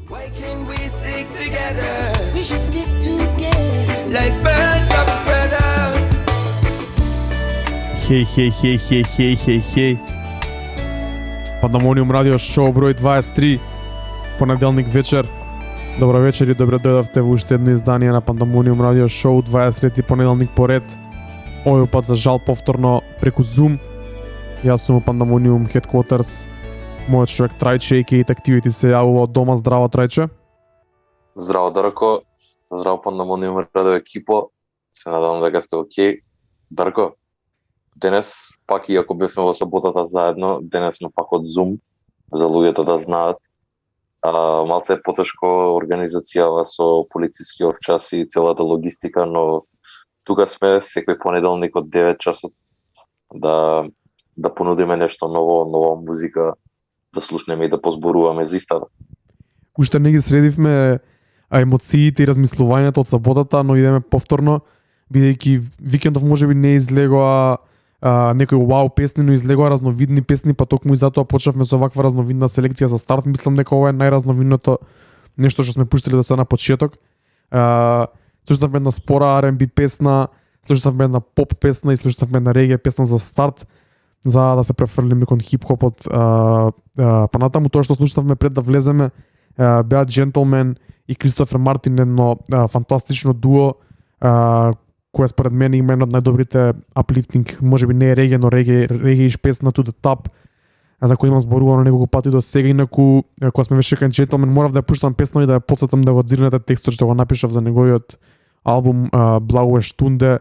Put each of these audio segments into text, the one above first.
Why can't we stick together? We should stick together. Like birds of a feather. Хей. Пандамониум радио шоу број 23, понеделник вечер. Добро вечер и добре дојдовте во уште едно издание на Пандамониум радио шоу 23 понеделник поред. Овој пат за жал повторно преку Zoom. Јас сум Пандамониум Headquarters. Мојот човек Трајче и Activity се јавува од дома. Здраво, Трајче. Здраво, Дарко. Здраво, Пандамониум радио екипо. Се надевам дека сте окей. Дарко, денес, пак и ако бевме во саботата заедно, денес сме пак од Zoom, за луѓето да знаат. Малце е потешко организацијава со полицискиот час и целата логистика, но тука сме секој понеделник од 9 часот да понудиме нешто ново, нова музика, да слушнеме и да позборуваме за истата. Уште не ги средивме емоциите и размислувањето од саботата, но идеме повторно, бидејќи викендов можеби не излегоа некои вау песни, но излегоа разновидни песни, па токму и затоа почнавме со ваква разновидна селекција за старт. Мислам дека ова е најразновидното нешто што сме пуштили до сега на почеток. Слушнавме една спора R&B песна, слушнавме една поп песна и слушнавме една реге песна за старт, за да се префрлиме кон хип-хопот. Па натаму тоа што слушнавме пред да влеземе беа Gentleman и Кристофер Мартин, едно фантастично дуо, која според мене има една од најдобрите uplifting, можеби не е реге, но реге песна To The Top, за која имам зборувано неколку пати до сега. Инаку, кога сме веше кај Gentleman, морав да ја пуштам песна и да ја потсетам да го дзирнете текстот што го напишав за неговиот албум Blaue Stunde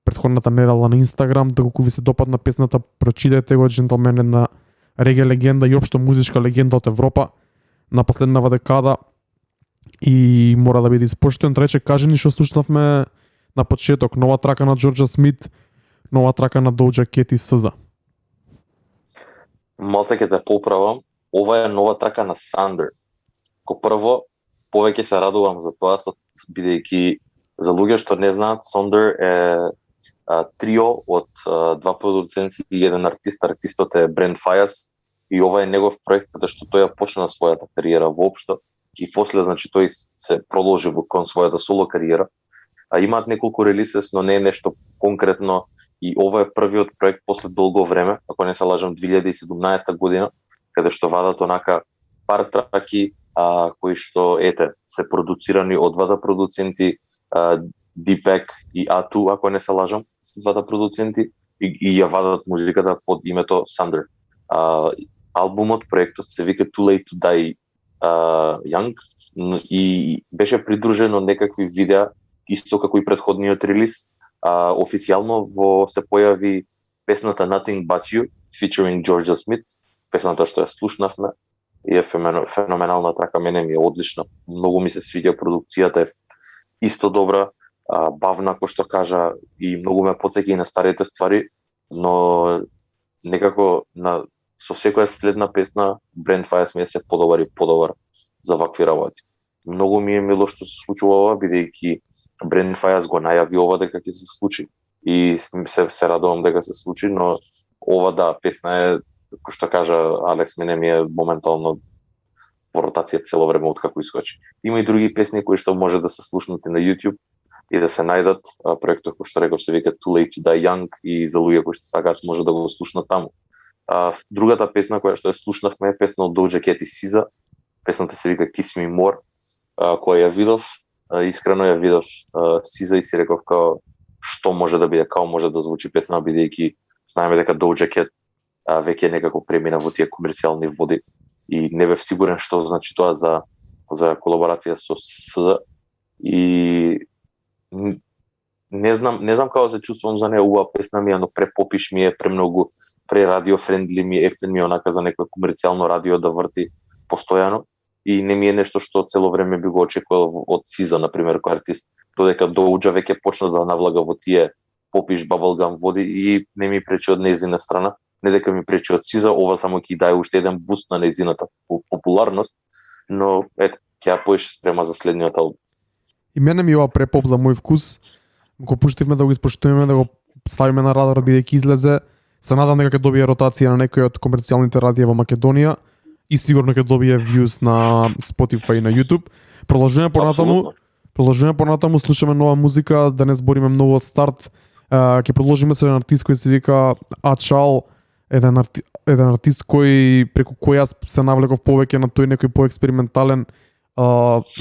претходната недела на Инстаграм. Доколку ви се допадна песната, прочитете го. Gentleman е една реге легенда и општо музичка легенда од Европа на последнава декада и мора да биде испоштен. Рече, кажи ни што слушнавме на почеток. Нова трака на Джорџа Смит, нова трака на Доуџа Кет и СЗА. Малце ќе те поправам, ова е нова трака на Сандер. Ко прво, повеќе се радувам за тоа, бидејќи за луѓе што не знаат, Сандер е трио од два продуценти и еден артист. Артистот е Брент Фајас и ова е негов проект, каде што тој ја почна својата кариера воопшто и после, значи, тој се продолжи кон својата соло кариера. Имаат неколку релисес, но не е нешто конкретно и ова е првиот проект после долго време, ако не се лажам 2017 година, каде што вадат онака пар траки кои што се продуцирани од двата продуценти, Deepak и A2, ако не се лажам, двата продуценти, и ја вадат музиката под името Thunder. Албумот, проектот се вика Too Late to Die Young и беше придружен од некакви видеа, исто како и претходниот релиз. Официјално се појави песната Nothing But You, featuring Джорџа Смит, песната што ја слушнавме, и е феноменална трака, мене ми е одлична. Многу ми се свиѓа, продукцијата е исто добра, бавна, кој што кажа, и многу ме потсеќа и на старите ствари, но некако со секоја следна песна Брент Фајас ми е се подобар и подобар за вакви работи. Многу ми е мило што се случува ова, бидејќи Брент Фајас го најави ова дека ќе се случи и се радувам дека се случи, но ова песна е, кој што кажа Алекс, мене ми е моментално во ротација цело време откако искочи. Има и други песни кои што може да се слушнат на YouTube и да се најдат. Проектот кој што реков се вика Too Late to Die Young и за луѓе кои што сакаат може да го слушнат таму. Другата песна која што ја слушнавме е песна од Doja Cat и SZA. Песната се вика Kiss Me More, која ја видов, искрено ја видов SZA и си реков као што може да биде, као може да звучи песна, бидејќи знаеме дека Doja Cat веќе некако премина во тие комерцијални води и не бев сигурен што значи тоа за колаборација со SZA и не знам како се чувствувам за неа. Убава песна ми е, но препопиш ми е, премногу радио френдли ми е, ефтин ми е онака за некој комерцијално радио да врти постојано и не ми е нешто што цело време би го очекувал од SZA, например, кој артист, додека Доуџа веќе почна да навлага во тие попиш bubblegum води и не ми пречи од нејзина страна, не дека ми пречи од SZA, ова само ќе даде уште еден буст на нејзината популарност, но ќе ја поише спрема за следниот албум. И мене ми ова препоп за мој вкус, го пуштивме да го испоштуваме, да го ставиме на радар бидејќи излезе. Се надам дека ќе добие ротација на некој од комерцијалните радија во Македонија и сигурно ќе добие views на Spotify и на YouTube. Продолжуваме понатаму. Слушаме нова музика, да не збориме многу од старт. Ќе продолжиме со еден артист кој се вика Ачал, еден артист кој преку кој јас се навлеков повеќе на тој некој поекспериментален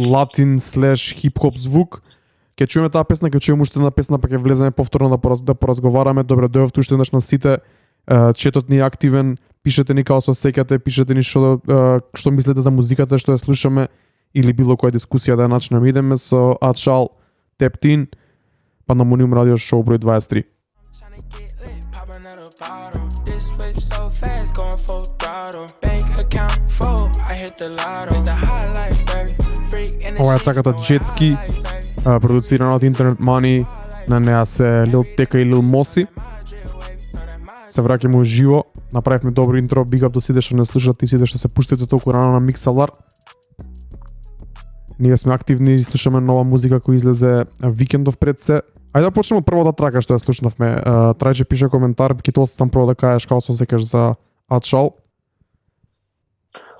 латин слеш хип-хоп звук. Ќе чуеме таа песна, ќе чуеме уште една песна, па ќе влеземе повторно да поразговараме. Добре дојавте уште еднаш на сите. Четот ни е активен, пишете ни као се сеќате, пишете ни што мислите за музиката што ја слушаме или било која дискусија да ја начнеме. Идеме со Ачал, Тептин, Пандамониум радио шоу број 23. Ова е траката Jetski, продуцирана од Internet Money, на неа се Lil Tecca и Lil Mossy. Се враќаме уживо, направивме добро интро, big up до сите што не слушат и сите што се пуштите толку рано на Mixlr. Ние сме активни и слушаме нова музика која излезе викендов пред се. Ајде да почнеме од првата трака што ја слушнавме. Трајче пише коментар, ќе те оставам прво да кажеш како се осеќаш за Ачал.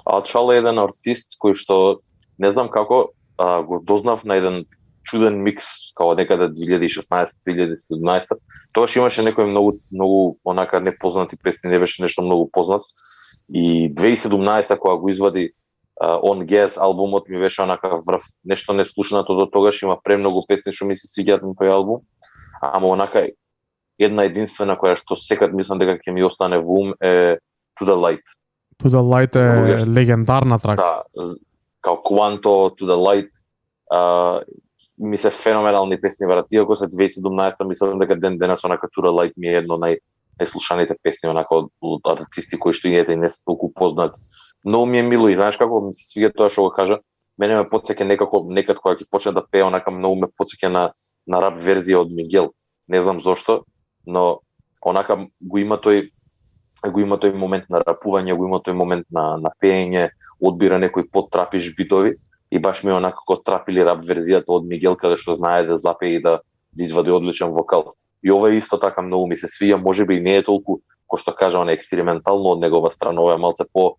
Ачал е еден артист кој што не знам како го дознав на еден чуден микс као некаде 2016-2017. Тогаш имаше некои многу онака непознати песни, не беше нешто многу познат. И 2017 кога го извади On Gas албумот ми беше онака врв, нешто неслушнато до тогаш, има премногу песни што ми се свиѓаат на тој албум. Ама онака една единствена која што секад мислам дека ќе ми остане во ум е To The Light. To The Light е легендарна трака. Да, као Quanto, To The Light. Ми се феноменални песни брат. Иако се 2017 мислам дека ден денес онака To The Light ми е едно најслушаните песни онака од артисти кои што и не се толку познати. Многу ми е мило и знаеш како ми се свиѓа тоа што го кажа. Мене ме потсеќа некад кога ќе почне да пее онака многу ме потсеќа на рап верзија од Мигел. Не знам зошто, но онака го има тој момент на рапување, го има тој момент на пеење, одбира некои подтрапиш битови и баш ми онака како трап или рап верзијата од Мигел каде што знае да запее и да извади одличен вокал. И ова е исто така многу ми се свиѓа, можеби и не е толку кој што кажа она експериментално од негова страна, ова е малце по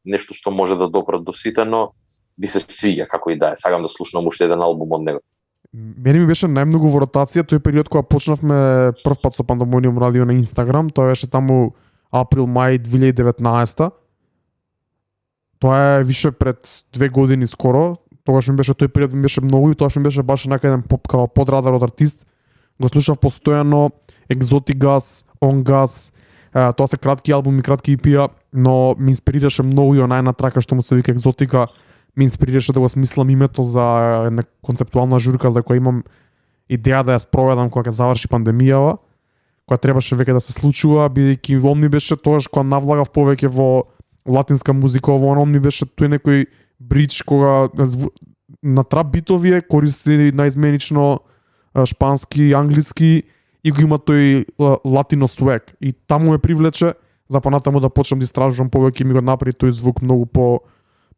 нешто што може да допре до сите, но би се свиѓа како и да е. Сакам да слушнам уште еден албум од него. Мене ми беше најмногу во ротација тој период кога почнавме прв пат со Пандамониум радио на Инстаграм, тоа беше таму април-мај 2019. Тоа е више пред 2 години скоро. Тогаш ми беше тој период ми беше многу и тоа ми беше баш нака еден подрадар од артист. Го слушав постојано Exotic Gas, On Gas. Тоа се кратки албуми, кратки EP-а, но ми инспирираше многу и онајна трака што му се вика Екзотика. Ми инспирираше да го смислам името за една концептуална журка за која имам идеја да ја спроведам кога ќе заврши пандемијава, која требаше веќе да се случува, бидејќи ом ми беше тогаш кога навлагав повеќе во латинска музика, ом ми беше тој некој бридж кога на трап битови користи наизменично шпански, англиски и го има тој латино свек. И таму ме привлече за понатаму да почнам да истражувам повеќе, ми го направи тој звук многу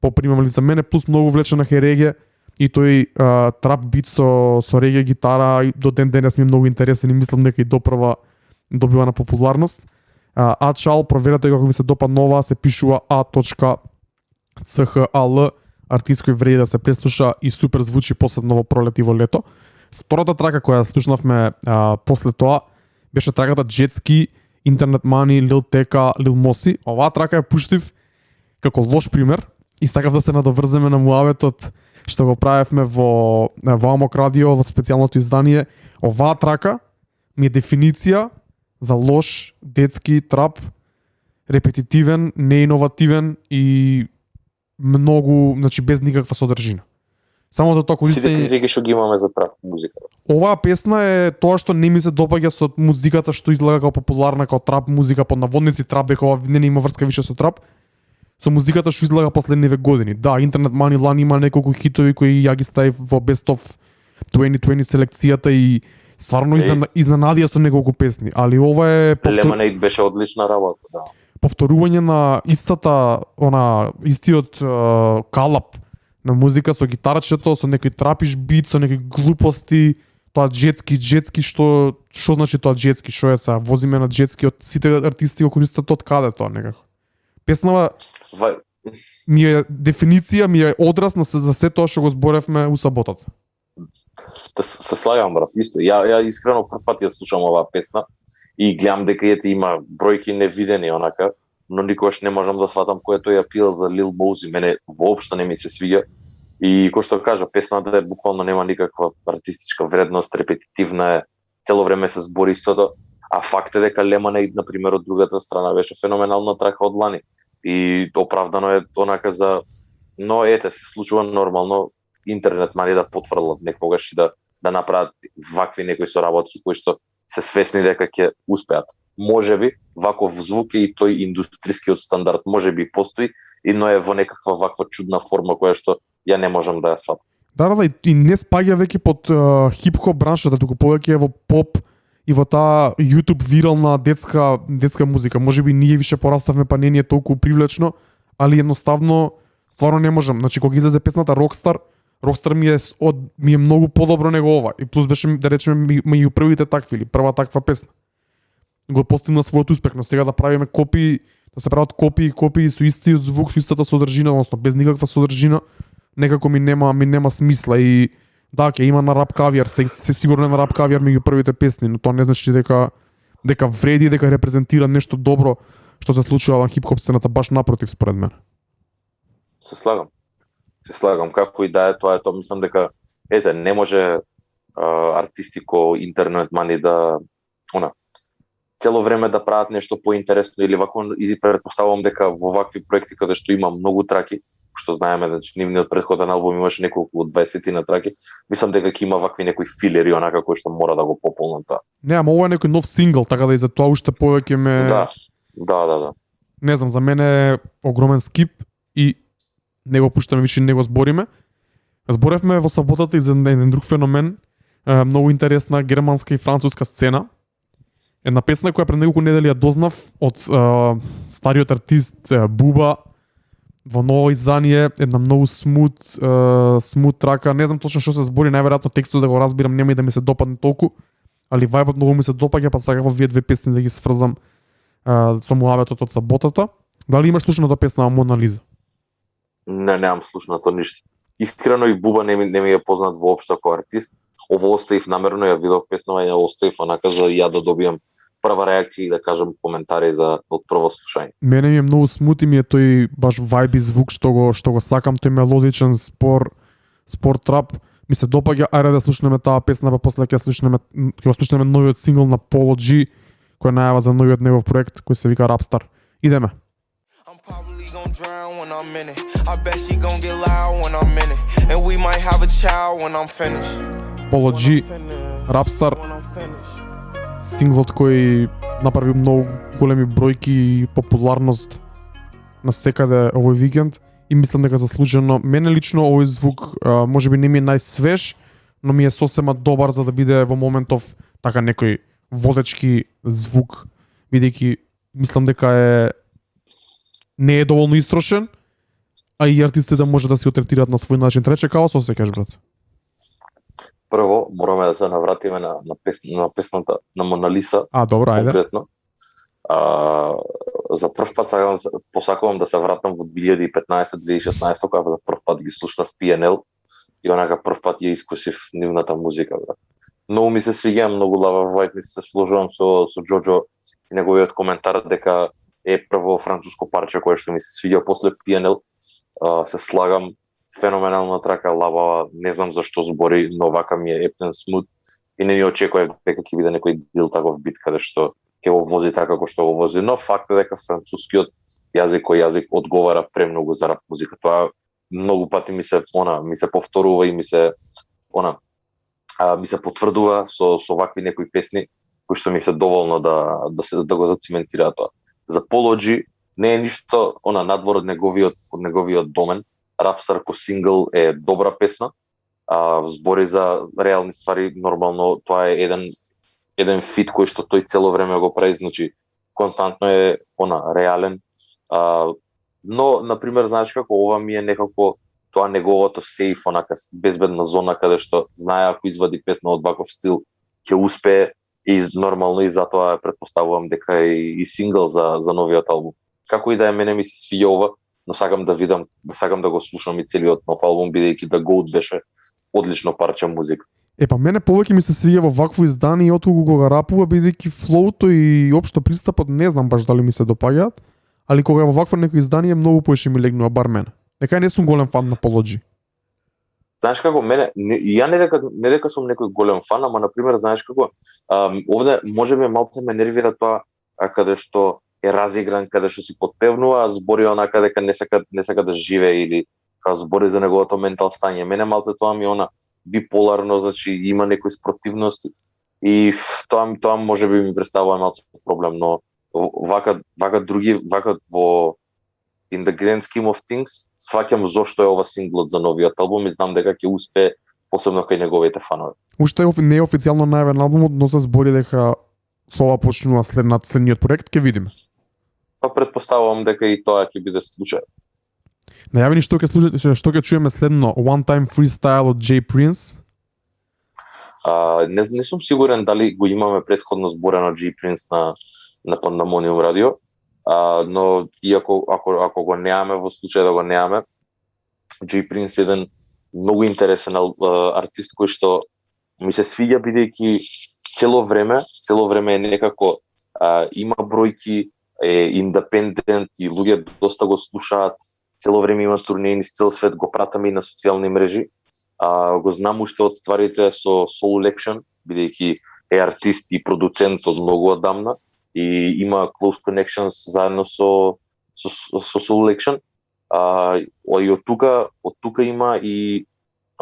попримамлив за мене, плюс многу влечен на реге и тој трап бит со реге гитара и до ден денес ми е многу интересен и мислам дека и добива на популарност. Ачал, проверете како ви се допаднува, се пишува A.CHAL, артист кој вреди да се преслуша и супер звучи посебно во пролет и во лето. Втората трака која слушнавме после тоа беше траката Jetski, Internet Money, Lil Tecca, Lil Mossy. Оваа трака ја пуштив како лош пример и сакав да се надоврземе на муаветот што го правевме во Амок радио во специјалното издание. Оваа трака ми е дефиниција за лош детски трап, репетитивен, неиновативен и многу, значи без никаква содржина. Само тоа користење. Сите критики што ги имаме за трап музика. Оваа песна е тоа што не ми се допаѓа со музиката што изгледа како популарна како трап музика под наводници, трап дека ова не има врска више со трап. Со музиката што излага последниве години. Да, Internet Money Lani има неколку хитови кои ја ги ставив во Best of 2020 селекцијата и стварно изненадија со неколку песни, али ова е Lemonade беше одлична работа, да. Повторување на истиот калап на музика со гитарчето, со некој трапиш бит, со некои глупости, тоа джетски што значи тоа джетски, што е са возиме на джетски од сите артисти го користат од каде тоа некако. Песнава ми е дефиниција, ми е одраз на за се тоа што го зборевме у саботата. Се слагам, брат, исто. Ја искрено прв пат ја слушам оваа песна и гледам дека има бројки невидени онака, но никогаш не можам да сватам кој е тој апил за Lil Mosey. Мене воопшто не ми се свиѓа. И кој што кажа, песната е буквално нема никаква артистичка вредност, репетитивна е, цело време се збори истото, а факт е дека Lemonade, на пример, од другата страна беше феноменална трака од лани. И оправдано е онака за... Но ете, се случува нормално интернет мали да потврлат некогаш и да направат вакви некои соработки кои што се свесни дека ќе успеат. Можеби ваков звук и тој индустријскиот стандард можеби постои, но е во некаква ваква чудна форма која што ја не можам да ја сватам. Да, и не спаѓа веќе под хип-хоп браншата, туку повеќе е во поп и во таа YouTube вирална детска музика. Можеби ние више пораставме, па не ни е толку привлечно, али едноставно стварно не можам. Значи кога излезе песната Rockstar ми е многу подобро него ова. И плюс беше, да речеме, и првите такви или прва таква песна. Го постигна својот успех, но сега да правиме копии, да се прават копии со истиот звук, со истата содржина, односно без никаква содржина, некако ми нема смисла. И да, ќе има на Rap Caviar, се сигурно на Rap Caviar меѓу првите песни, но тоа не значи дека вреди, дека репрезентира нешто добро што се случува во хип-хоп сцената, баш напротив според мене. Се слагам, како и да е, тоа мислам дека не може артисти ко интернет мани да цело време да прават нешто поинтересно или вако, и претпоставувам дека во вакви проекти каде што има многу траки, што знаеме, значи нивниот претходен албум имаше неколку 20 на траки, мислам дека ќе има вакви некои филери онака кои што мора да го пополнат тоа. Не, ама ова е некој нов сингл, така да и за тоа уште повеќе ме... Да. Не знам, за мене е огромен скип и не го пуштаме више, не го збориме. Зборевме во саботата и за еден друг феномен, многу интересна германска и француска сцена. Една песна која пред неколку недели ја дознав од стариот артист Буба во ново издание, една многу смут трака. Не знам точно што се збори, најверојатно текстот да го разбирам нема и да ми се допадне толку, али вајбот многу ми се допаѓа, па сакав овие две песни да ги сврзам со муабетот од саботата. Дали имаш слушано таа песна Мона Лиза? Не, немам слушнато ништо. Искрено и Буба не ми е познат воопшто како артист. Ово оставив намерно, ја видов песнава и ја оставив онака за ја да добиам прва реакција и да кажам коментари за од прво слушање. Мене ми е многу смути, ми е тој баш вајб и звук што го сакам, тој мелодичен спор трап. Ми се допаѓа, ајде да слушнеме таа песна, па после ќе слушнеме новиот сингл на Polo G, кој најава за новиот негов проект кој се вика Rapstar. Идеме. Gon' drown when I'm in it. I bet she gon' get loud when I'm in it. And we might have a child when I'm finished. Polo G, Rapstar, синглот кој направи многу големи бројки и популарност на секаде овој викенд и мислам дека заслужено. Мене лично овој звук можеби не ми е најсвеж, но ми е сосема добар за да биде во моментов така некој водечки звук, бидејќи мислам дека не е доволно истрошен, а и артистите може да се отретираат на свој начин. Трече као со се кажеш, брат? Прво, мораме да се навратиме на песната на Мона Лиса. Добро, ајде. Конкретно. За прв пат посакувам да се вратам во 2015-2016, кога за прв пат ги слушнав PNL и онака прв пат ја искусив нивната музика, брат. Многу ми се свиѓа, многу лава вајб, ми се сложувам со Джоджо и неговиот коментар дека е прво француско парче кое што ми се свиѓа после PNL. Се слагам, феноменална трака, лава, не знам зашто збори, но вака ми е ептен смут и не ми очекував дека ќе биде некој дил таков бит каде што ќе го вози така како што го вози, но факт е дека францускиот јазик одговара премногу за рап музика. Тоа многу пати ми се повторува и ми се потврдува со вакви некои песни кои што ми се доволно да го зациментираат тоа. За Polo G не е ништо надвор од неговиот домен. Rapstar ко сингл е добра песна. Збори за реални ствари, нормално тоа е еден фит кој што тој цело време го прави, значи константно е реален. Но на пример, знаеш како ова ми е некако тоа неговото сейф, онака безбедна зона каде што знае ако извади песна од ваков стил ќе успее и нормално и затоа претпоставувам дека и сингл за новиот албум. како и да е, мене ми се свиѓа ова, но сакам да го слушам и целиот нов албум, бидејќи The Goat беше одлично парче музика. Па мене повеќе ми се свиѓа во вакво издание и отуку го рапува, бидејќи флоуто и општо пристапот не знам баш дали ми се допаѓаат, али кога е во вакво некој издание многу поише ми легнува бар мене. Дека не сум голем фан на Apology. Знаеш како, ја не дека сум некој голем фан, ама например, знаеш како, овде можеби малку ме нервира тоа каде што е разигран, каде што си подпевнува, а збори онака дека не сака да живее или збори за неговото ментал стање. Мене малце тоа ми она биполарно, значи има некои спротивности и тоа можеби ми представува малце проблем, но вака во in the grand scheme of things, сваќам зошто е ова синглот за новиот албум и знам дека ќе успее, посебно кај неговите фанови. Уште не е официјално најавен албумот, но се збори дека со ова почнува следниот проект, ќе видиме. Па претпоставувам дека и тоа ќе биде случај. Најавени што ќе чуеме следно, One Time Freestyle од J Prince. Не сум сигурен дали го имаме претходно зборено J Prince на Pandemonium Radio, но иако ако го немаме, во случај да го немаме, J Prince е еден многу интересен артист кој што ми се свиѓа, бидејќи цело време е некако има бројки, е индепендент и луѓе доста го слушаат, цело време има турнеи низ цел свет, го пратаме и на социјални мрежи. Го знам уште од стварите со Soul Election, бидејќи е артист и продуцент од многу одамна и има close connections заедно со Soul Election. И од тука има и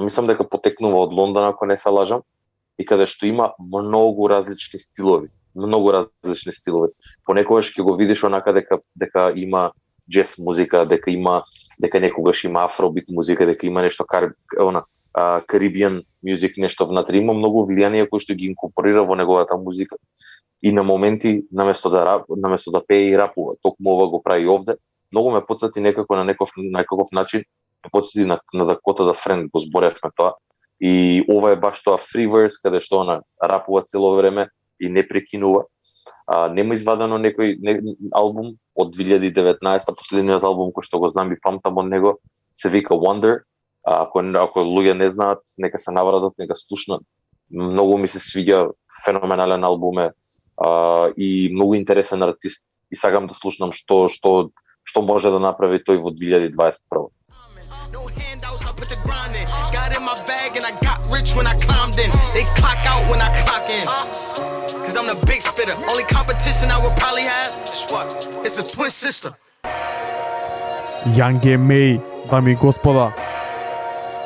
мислам дека потекнува од Лондон, ако не се лажам, и каде што има многу различни стилови. Понекогаш ќе го видиш онака дека има джез музика, дека некогаш има афробит музика, дека има нешто Caribbean music, нешто внатре. Има многу влијанија кои што ги инкорпорира во неговата музика. И на моменти, наместо да пее и рапува, токму ова го прави овде, многу ме потсети некако на некаков начин, ме потсети на Dakota the Friend, го зборевме тоа. И ова е баш тоа free verse, каде што она рапува цело време и не прекинува. Нема извадено некој албум од 2019, последниот албум кој што го знам и памтам од него, се вика Wonder. Ако луѓе не знаат, нека се навратат, нека слушнат. Многу ми се свиѓа, феноменален албум е и многу интересен артист. И сакам да слушнам што може да направи тој во 2021. No handouts, I put the grind in. Got in my bag and I got rich when I climbed in. They clock out when I clock in. Cause I'm the big spitter. Only competition I would probably have is what? It's a twin sister. Young M.A, дами и господа.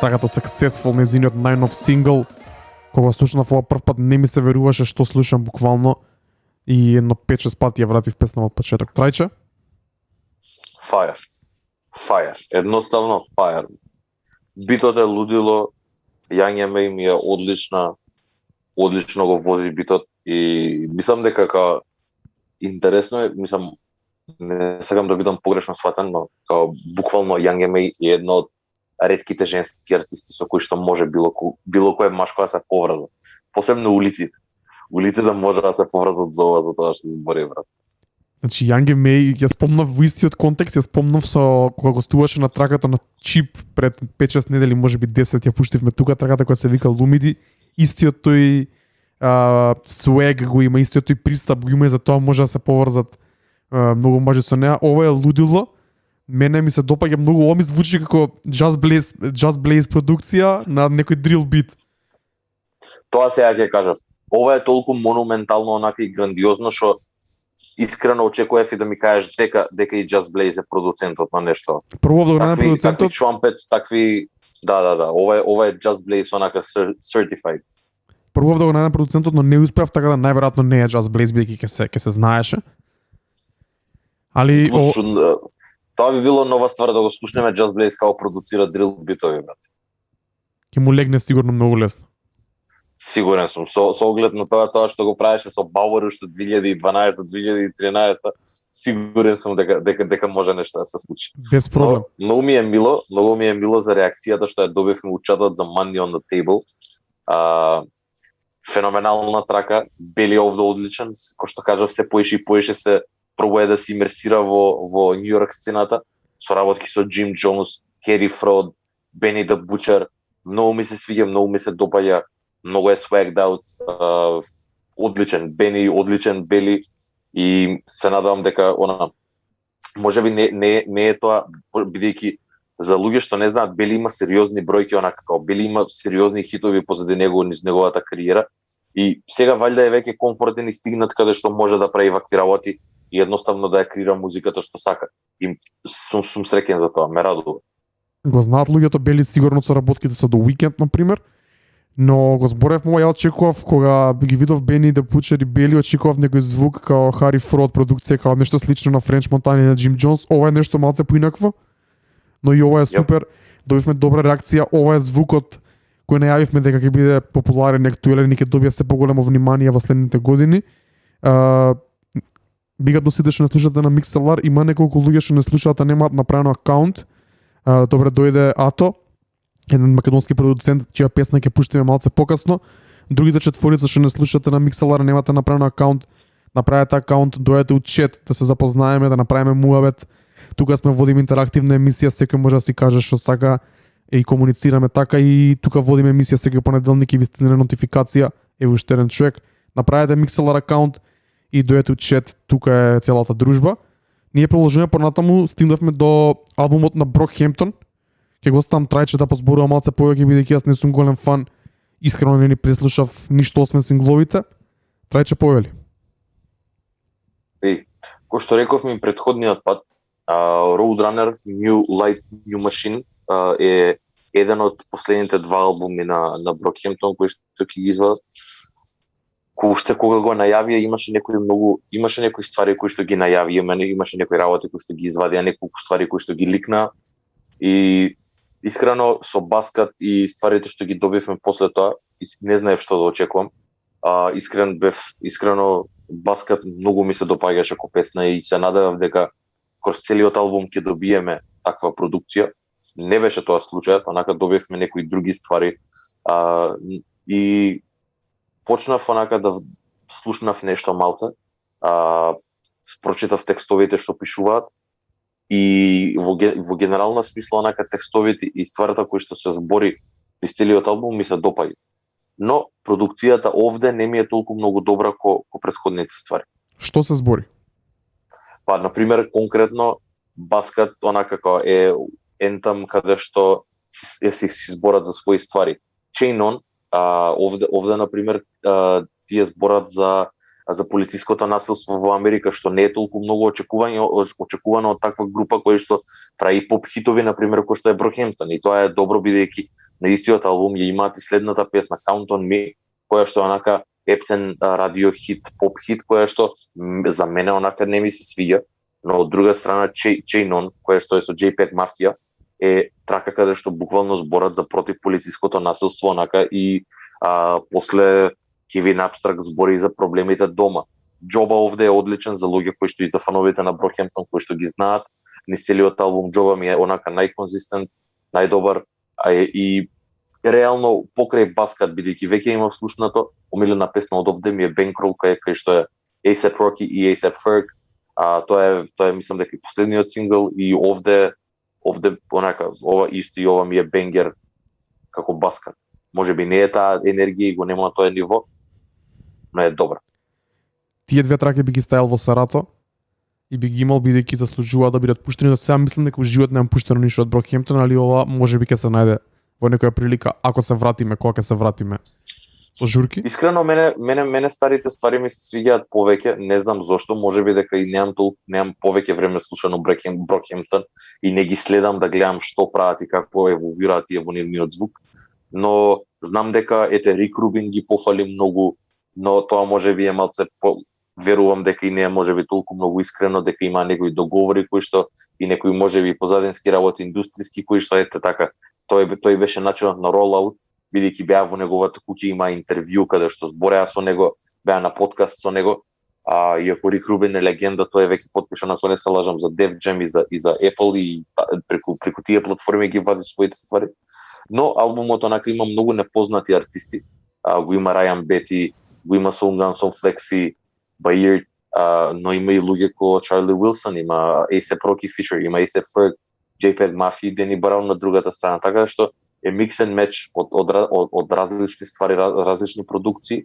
Таката successful незиниот најнов сингл. Кога слушнав ова прв пат не ми се веруваше што слушам буквално. И едно 5-6 пати ја вратив песна од почеток. Трајче? Fire. Едноставно fire. Битот е лудило, Young M.A ми е одлично го вози битот и мислам дека интересно е, не сакам да бидам погрешно сватен, но буквално Young M.A е едно од ретките женски артисти со кои што може било кое машко да се поврза. Посебно улиците. Улиците може да се поврзат за тоа што збори, брат. Значи, Young M.A, ја спомнав во истиот контекст, ја спомнав со кога гостуваше на траката на Чип пред 5-6 недели, можеби 10, ја пуштивме тука траката која се вика Lumidi, истиот тој swag го има, истиот тој пристап го има и за тоа може да се поврзат многу мажи со неа. Ова е лудило, мене ми се допаѓа многу, ова ми звучи како Just Blaze продукција на некој drill beat. Тоа сега ќе кажам. Ова е толку монументално, онака и грандиозно, што искрено очекував и да ми кажеш дека и Just Blaze е продуцентот на нешто. Прво да го најдем продуцентот. Такви trumpets, такви да, ова е Just Blaze онака certified. Прво да го најдем продуцентот, но не успеав, така да најверојатно не е Just Blaze, бидејќи ќе се знаеше. Али тоа би било нова ствар да го слушнеме Just Blaze како продуцира drill битови, брат. Ќе му легне сигурно многу лесно. Сигурен сум, со оглед на тоа што го правеше со Bauer уште 2012-2013, сигурен сум дека може нешто да се случи. Без проблем. Многу ми е мило за реакцијата што ја добивме у чатот за Money on the Table. Феноменална трака, Бели овде одличен, кој што кажав, се поише се пробува да се имерсира во Нью Йорк сцената, со работки со Джим Джонс, Кери Фрод, Бени да Бучер. Многу ми се свиѓа, многу ми се допаѓа, многу е swagged out, одличен Бени, одличен Бели, и се надевам дека можеби не е тоа, бидејќи за луѓе што не знаат, Бели има сериозни бројки, онака како Бели има сериозни хитови позади него низ неговата кариера, и сега валјда е веќе комфортен и стигнат каде што може да прави вакви работи и едноставно да ја креира музиката што сака. И сум среќен за тоа, ме радува. Го знаат луѓето Бели сигурно со работките со The Weeknd на пример, но го зборев ја очекував кога ги видов Бени да Бучер и Бели, очекував некој звук као Хари Фрод продукција, као нешто слично на Френч Монтана и на Джим Джонс. Ова е нешто малце поинакво, но и ова е супер. Добивме добра реакција. Ова е звукот кој најавивме дека ќе биде популарен и актуелен и ќе добие се поголемо внимание во следните години. Бигат до сите што не слушате на Mixlr, има неколку луѓе што не слушаат, а немаат направено акаунт. Добре дојде Ато, еден македонски продуцент, чија песна ќе пуштиме малце покасно. Другите четворица што не слушате на Mixlr, немате направено акаунт, направете акаунт, дојдете у чет да се запознаеме, да направиме муабет. Тука сме водиме интерактивна емисија, секој може да си каже што сака и комуницираме така, и тука водиме емисија секој понеделник и ви стигне нотификација, ево уште еден човек. Направете Mixlr акаунт и дојдете у чет, тука е целата дружба. Ние продолжуваме понатаму, стигнавме до албумот на Брокхемптон. Ќе го ставам трајче да позборувам малце повеќе, бидејќи јас не сум голем фан. Искрено не ни преслушав ништо освен сингловите. Трајче повели. Кој што рековме претходниот пат, Roadrunner, New Light, New Machine е еден од последните два албуми на Брокхемптон кои што ќе ги извадат. Уште кога го најавија имаше некои ствари кои што ги најави, имаше некои работи кои што ги извадија, неколку ствари кои што ги ликна, и искрено со Баскат и стварите што ги добивме после тоа, не знаев што да очекувам. Искрено Баскат многу ми се допаѓаше како песна и се надевав дека кроз целиот албум ќе добиеме таква продукција. Не беше тоа случајот, онака добивме некои други ствари, и почнав онака да слушнав нешто малце, прочитав текстовите што пишуваат, и во генерална смисла онака текстовите и стварата кои што се збори низ целиот албум ми се допаѓа. Но продукцијата овде не ми е толку многу добра ко претходните ствари. Што се збори? Па, например, конкретно Баскат онака како е ентам каде што си зборат за своји ствари. Chain On, овде например тие зборат за полициското насилство во Америка, што не е толку многу очекувано од таква група која што прави поп хитови, например, кој што е Брокхемптон, и тоа е добро бидејќи на истиот албум ја имаат и следната песна Count on Me, која што онака ептен радио хит, поп хит, која што за мене онака не ми се свиѓа, но од друга страна Chain On, која што е со JPEG Mafia, е трака каде што буквално зборат за против полициското насилство, онака, и после Кевин Абстракт збори за проблемите дома. Джоба овде е одличен за луѓе кои што и за фановите на Брокхемптон кои што ги знаат. Низ целиот албум Джоба ми е онака најконзистент, најдобар, и реално покрај Баскат, бидејќи веќе имав слушнато, омилена песна од овде ми е Bankroll, кај што е A$AP Rocky и A$AP Ferg. Тоа е мислам дека и последниот сингл, и овде онака ова исто и ова ми е бенгер како Баскат. Можеби не е таа енергија и го нема тоа ниво, но е добра. Тие две траки би ги ставил во Сарато и би ги имал, бидејќи заслужува да бидат пуштени. Но сега мислам дека во живот немам пуштено ништо од Брокхемптон, али ова можеби ќе се најде во некоја прилика ако се вратиме, кога ќе се вратиме со журки. Искрено мене старите ствари ми се свиѓаат повеќе, не знам зошто, можеби дека и немам повеќе време слушано Брокхемптон и не ги следам да гледам што прават и како еволвираат тие во нивниот звук. Но знам дека Рик Рубин ги пофали многу, но тоа можеби е малце верувам дека и не е можеби толку многу искрено, дека има некои договори кои што и некои можеби позадински работи индустријски кои што така тој беше начинот на ролаут, бидејќи беа во неговата куќа, има интервју каде што збореа со него, беа на подкаст со него. Иако Рик Рубин е легенда, тој е веќе потпишан, ако не се лажам, за Def Jam и за Apple, и преку тие платформи ги вади своите ствари. Но албумот онака има многу непознати артисти. Го има Райан Бети, го има Soul Guns on Flexi, Баир но има и луѓе ко Чарли Уилсон, има A$AP Rocky Fisher, има A$AP Ferg, JPEG Mafia и Дени Браун на другата страна, така што е микс and match од различни ствари, различни продукции,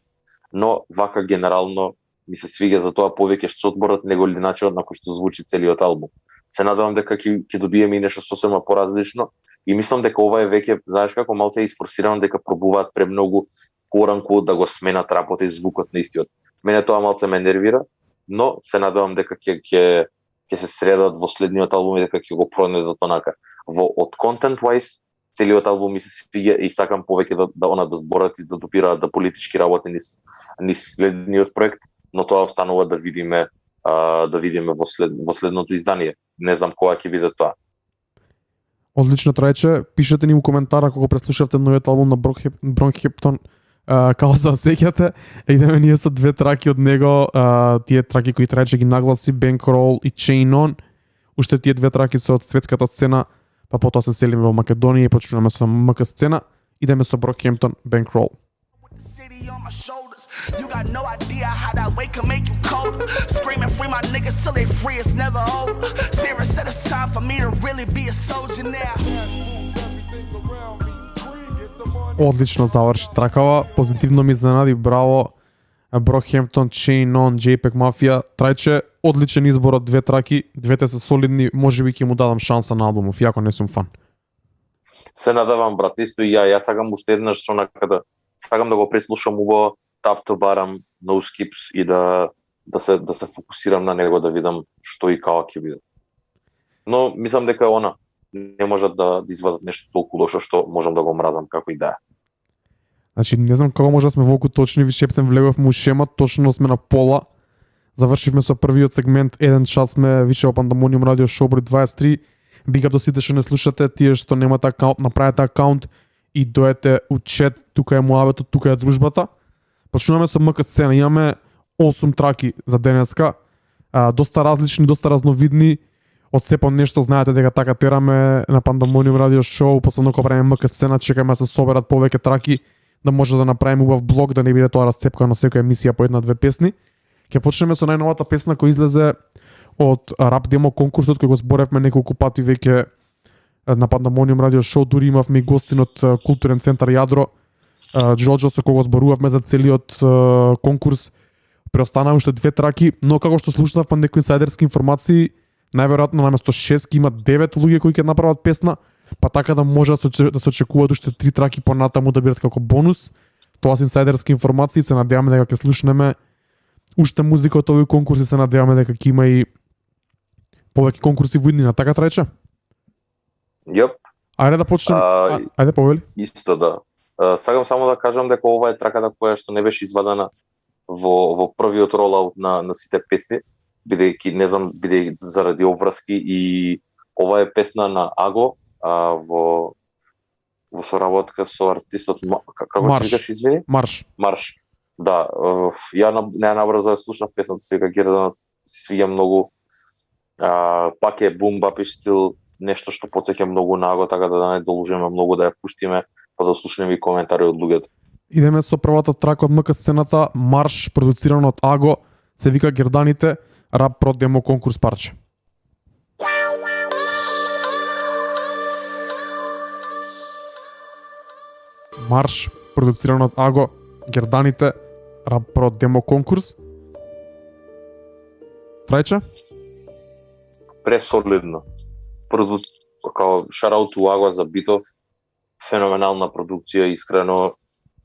но вака генерално ми се свиѓа за тоа повеќе штотборот него ли начинот на кој што звучи целиот албум. Се надевам дека ќе добиеме и нешто сосема поразлично и мислам дека ова е веќе, знаеш како, малце изфорсирано дека пробуваат премногу коранку да го сменат рапот и звукот на истиот. Мене тоа малце ме нервира, но се надевам дека ќе се средат во следниот албум и дека ќе го пронедат онака. Од content wise целиот албум ми се свиѓа и сакам повеќе да зборат и да допираат да политички работи низ следниот проект, но тоа останува да видиме во следното издание. Не знам кога ќе биде тоа. Одлично, Трајче. Пишете ни у коментара кога преслушавте новиот албум на Brockhampton, како се сеќате. Идеме ние со две траки од него, тие траки кои Трајче ги нагласи, Bankroll и Chain On. Уште тие две траки се од светската сцена, па потоа се селиме во Македонија и почнуваме со МК сцена. Идеме со Brockhampton, Bankroll. City on my shoulders. You got no idea how that weight can make you colder. Screaming free my niggas till they free, it's never over. Spirit set aside for me to really be a soldier now. Одлично заврши тракава, позитивно ми изненади, браво. Brockhampton, Chain On, JPEG Mafia. Трајче, одличен избор од две траки, двете се солидни, можеби ќе му дадам шанса на албумов, иако не сум фан. Се надевам, брат, исто и ја сакам уште еднаш што накада сакам да го преслушам убаво top to bottom, no skips и да се фокусирам на него, да видам што и како ќе биде. Но мислам дека она не можат да извадат нешто толку лошо што можам да го мразам како и да е. Значи, не знам како може да сме волку точни, ви шептен влеговме у шема, точно сме на пола. Завршивме со првиот сегмент, 1 час сме више во Пандамониум радио шоу број 23. Big up до сите што не слушате, тие што немате акаунт, направете акаунт и доете у чет, тука е муабетот, тука е дружбата. Почнуваме со МК сцена, имаме 8 траки за денеска, доста различни, доста разновидни, од сепо нешто знаете дека така тераме на Пандамониум радио шоу, последно кога правиме МК сцена, чекаме да се соберат повеќе траки, да може да направиме убав блог, да не биде тоа расцепкано секоја емисија по една-две песни. Ќе почнеме со најновата песна која излезе од рап демо конкурсот кој го зборевме неколку пати веќе на Пандамониум радио шоу, дури имавме и гостин од културен центар Јадро, Джоджо, со кого зборувавме за целиот конкурс. Преостана уште две траки, но како што слушнавме некои инсайдерски информации, најверојатно наместо 6 има 9 луѓе кои ќе направат песна, па така да може да се очекуваат уште 3 траки понатаму да бидат како бонус. Тоа се инсайдерски информации, се надеваме дека ќе слушнеме уште музика од овој конкурс и се надеваме дека ќе има и повеќе конкурси во иднина, така Трајче? Јоп. Ајде да почнеме. Ајде повели. Исто да. Сакам само да кажам дека ова е траката која што не беше извадена во првиот ролаут на сите песни, бидејќи заради обврски, и ова е песна на Аго во соработка со артистот како се викаш, извини? Марш. Да, ја набрзо ја слушнав песната, сега Гердан се свиѓа многу. Пак е бум бап стил, нешто што потсеќа многу на Аго, така да не должиме многу да ја пуштиме, па да слушнеме и коментари од луѓето. Идеме со првата трака од МК сцената, Марш, продуциран од Аго, се вика Герданите, рап про демо конкурс парче. Марш, продуциран од Аго, Герданите, рап про демо конкурс. Трајче? Пресолидно. Шараут у Аго за битов, феноменална продукција, искрено.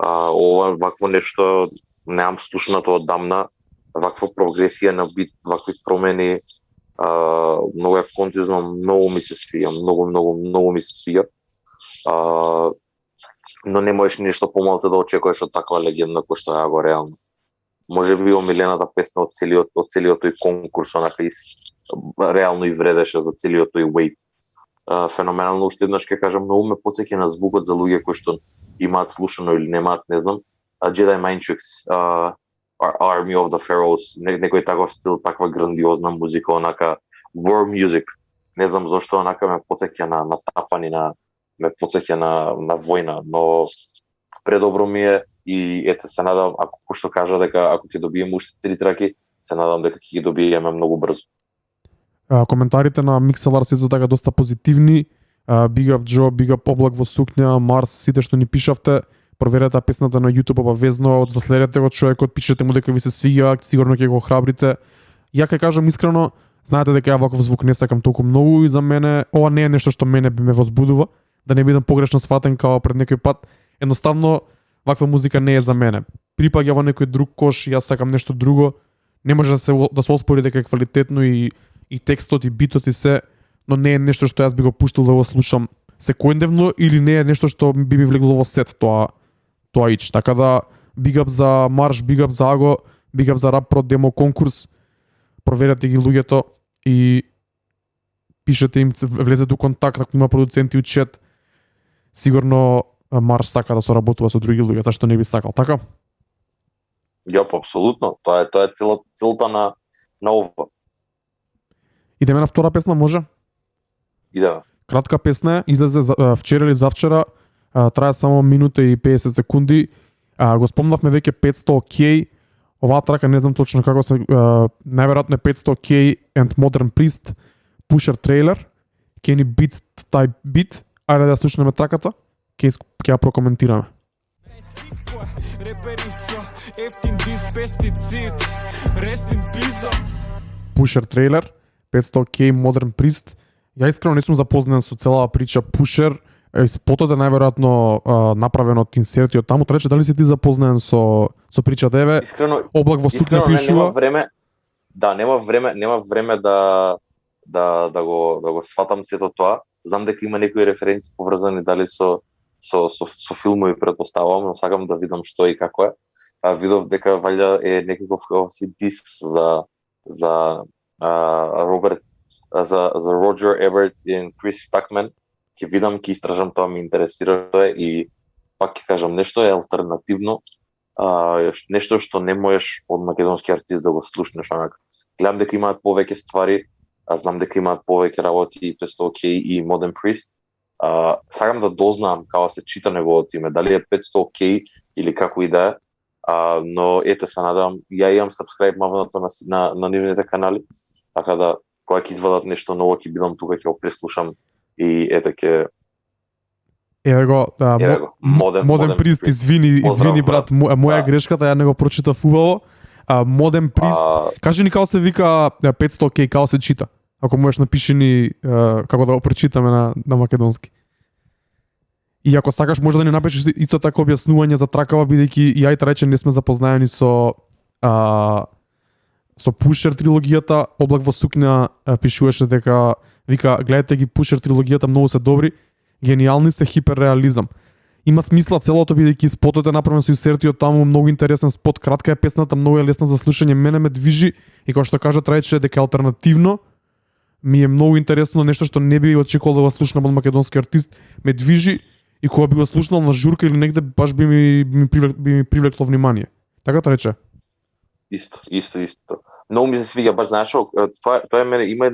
Ова вакво нешто неам слушнато оддамна, ваква прогресија на бит, вакви промени, многу е концизно, многу ми се свија, многу ми се свија. Но не можеш нешто помалку да очекуваш од таква легенда која што е Аго реално. Може би омилената песна од целиот тој конкурс, онака реално и вредеше за целиот тој weight. Феноменално, уште еднаш ќе кажам, многу ме потсеќа на звукот за луѓе кои што имаат слушано или немаат, не знам. Jedi Mind Tricks, Army of the Pharaohs, некој таков стил, таква грандиозна музика, онака war music. Не знам зошто онака ме потсеќа на тапани, ме потсеќа на војна, но предобро ми е и ете се надам, ако што кажа дека ако ќе добиеме уште 3 траки, се надам дека ќе ги добиеме многу брзо. Коментарите на Mixlr се така доста позитивни. Big Up Joe, Big Up Облак во сукња, Марс, сите што ни пишавте, проверете песната на YouTube обавезно, заследете го човекот, пишете му дека ви се свиѓа, сигурно ќе го храбрите. Ја ќе кажам искрено, знаете дека ја ваков звук не сакам толку многу и за мене ова не е нешто што мене би ме возбудува, да не бидам погрешно сватен као пред некој пат. Едноставно ваква музика не е за мене. Припаѓа во некој друг кош, јас сакам нешто друго. Не може да се оспори дека е квалитетно и текстот и битот и се, но не е нешто што јас би го пуштил да го слушам секојдневно или не е нешто што би ми влегло во сет тоа ич. Така да big up за Марш, big up за Аго, big up за Rap Pro демо конкурс. Проверете ги луѓето и пишете им, влезете у контакт ако има продуценти у чат. Сигурно Марш сака да соработува со други луѓе, зашто не би сакал, така? Јоп, апсолутно. Тоа е целта на ова. Идеме на втора песна, може? Идеме. Кратка песна е, излезе вчера или завчера, трае само минута и 50 секунди. Го спомнавме веќе 500K. Оваа трака не знам точно како се, најверојатно е 500K and Modern Priest, Pusher Trailer. Kenny Beats тај бит. Ајде да слушнеме траката, ќе ја прокоментираме. Pusher Trailer, 500K Modern Priest. Ја искрено не сум запознаен со целава прича Pusher. Спотот е најверојатно направен од инсерти од таму. Рече, дали си ти запознаен со причата? Еве, Искрено, Облак во сукња пишува. Нема време. Да, нема време да го сватам сето тоа. Знам дека има некои референци поврзани дали со филмови претпоставувам, но сакам да видам што и како е. Видов дека валја е некаков дис за Роберт, за Роджер Еберт и Крис Стакмен. Ќе видам, ќе истражам, тоа ме интересира тоа и пак ќе кажам, нешто е алтернативно, нешто што не можеш од македонски артист да го слушнеш онака. Гледам дека имаат повеќе ствари, знам дека имаат повеќе работи и 500K и Modern Priest. Сакам да дознам како се чита неговото име, дали е 500K или како и да е, но ете се надам, ја имам subscribe мавното на нивните канали, така да кога ќе извадат нешто ново ќе бидам тука, ќе го преслушам и ете ќе Еве го, Modern Priest, извини брат, моја грешката, ја не го прочитав убаво. Modern Priest, кажи ни како се вика 500K, како се чита? Ако можеш напиши ни како да го прочитаме на македонски. И ако сакаш може да ни напишеш исто така објаснување за тракава, бидејќи и ајта рече не сме запознаени со Pusher трилогијата. Облак во сукња пишуваше дека вика гледате ги Pusher трилогијата, многу се добри, гениални се, хиперреализам. Има смисла целото бидејќи спотот е направен со инсерти од таму, многу интересен спот, кратка е песната, многу е лесна за слушање, мене ме движи и како што кажа Трајче дека е алтернативно, ми е многу интересно, нешто што не би очекувал да го слушнам од македонски артист, ме движи и кога би го слушнал на журка или негде баш би ми привлекло внимание. Така Трајче? Исто. Многу ми се свиѓа, баш знаеш, тоа е мене има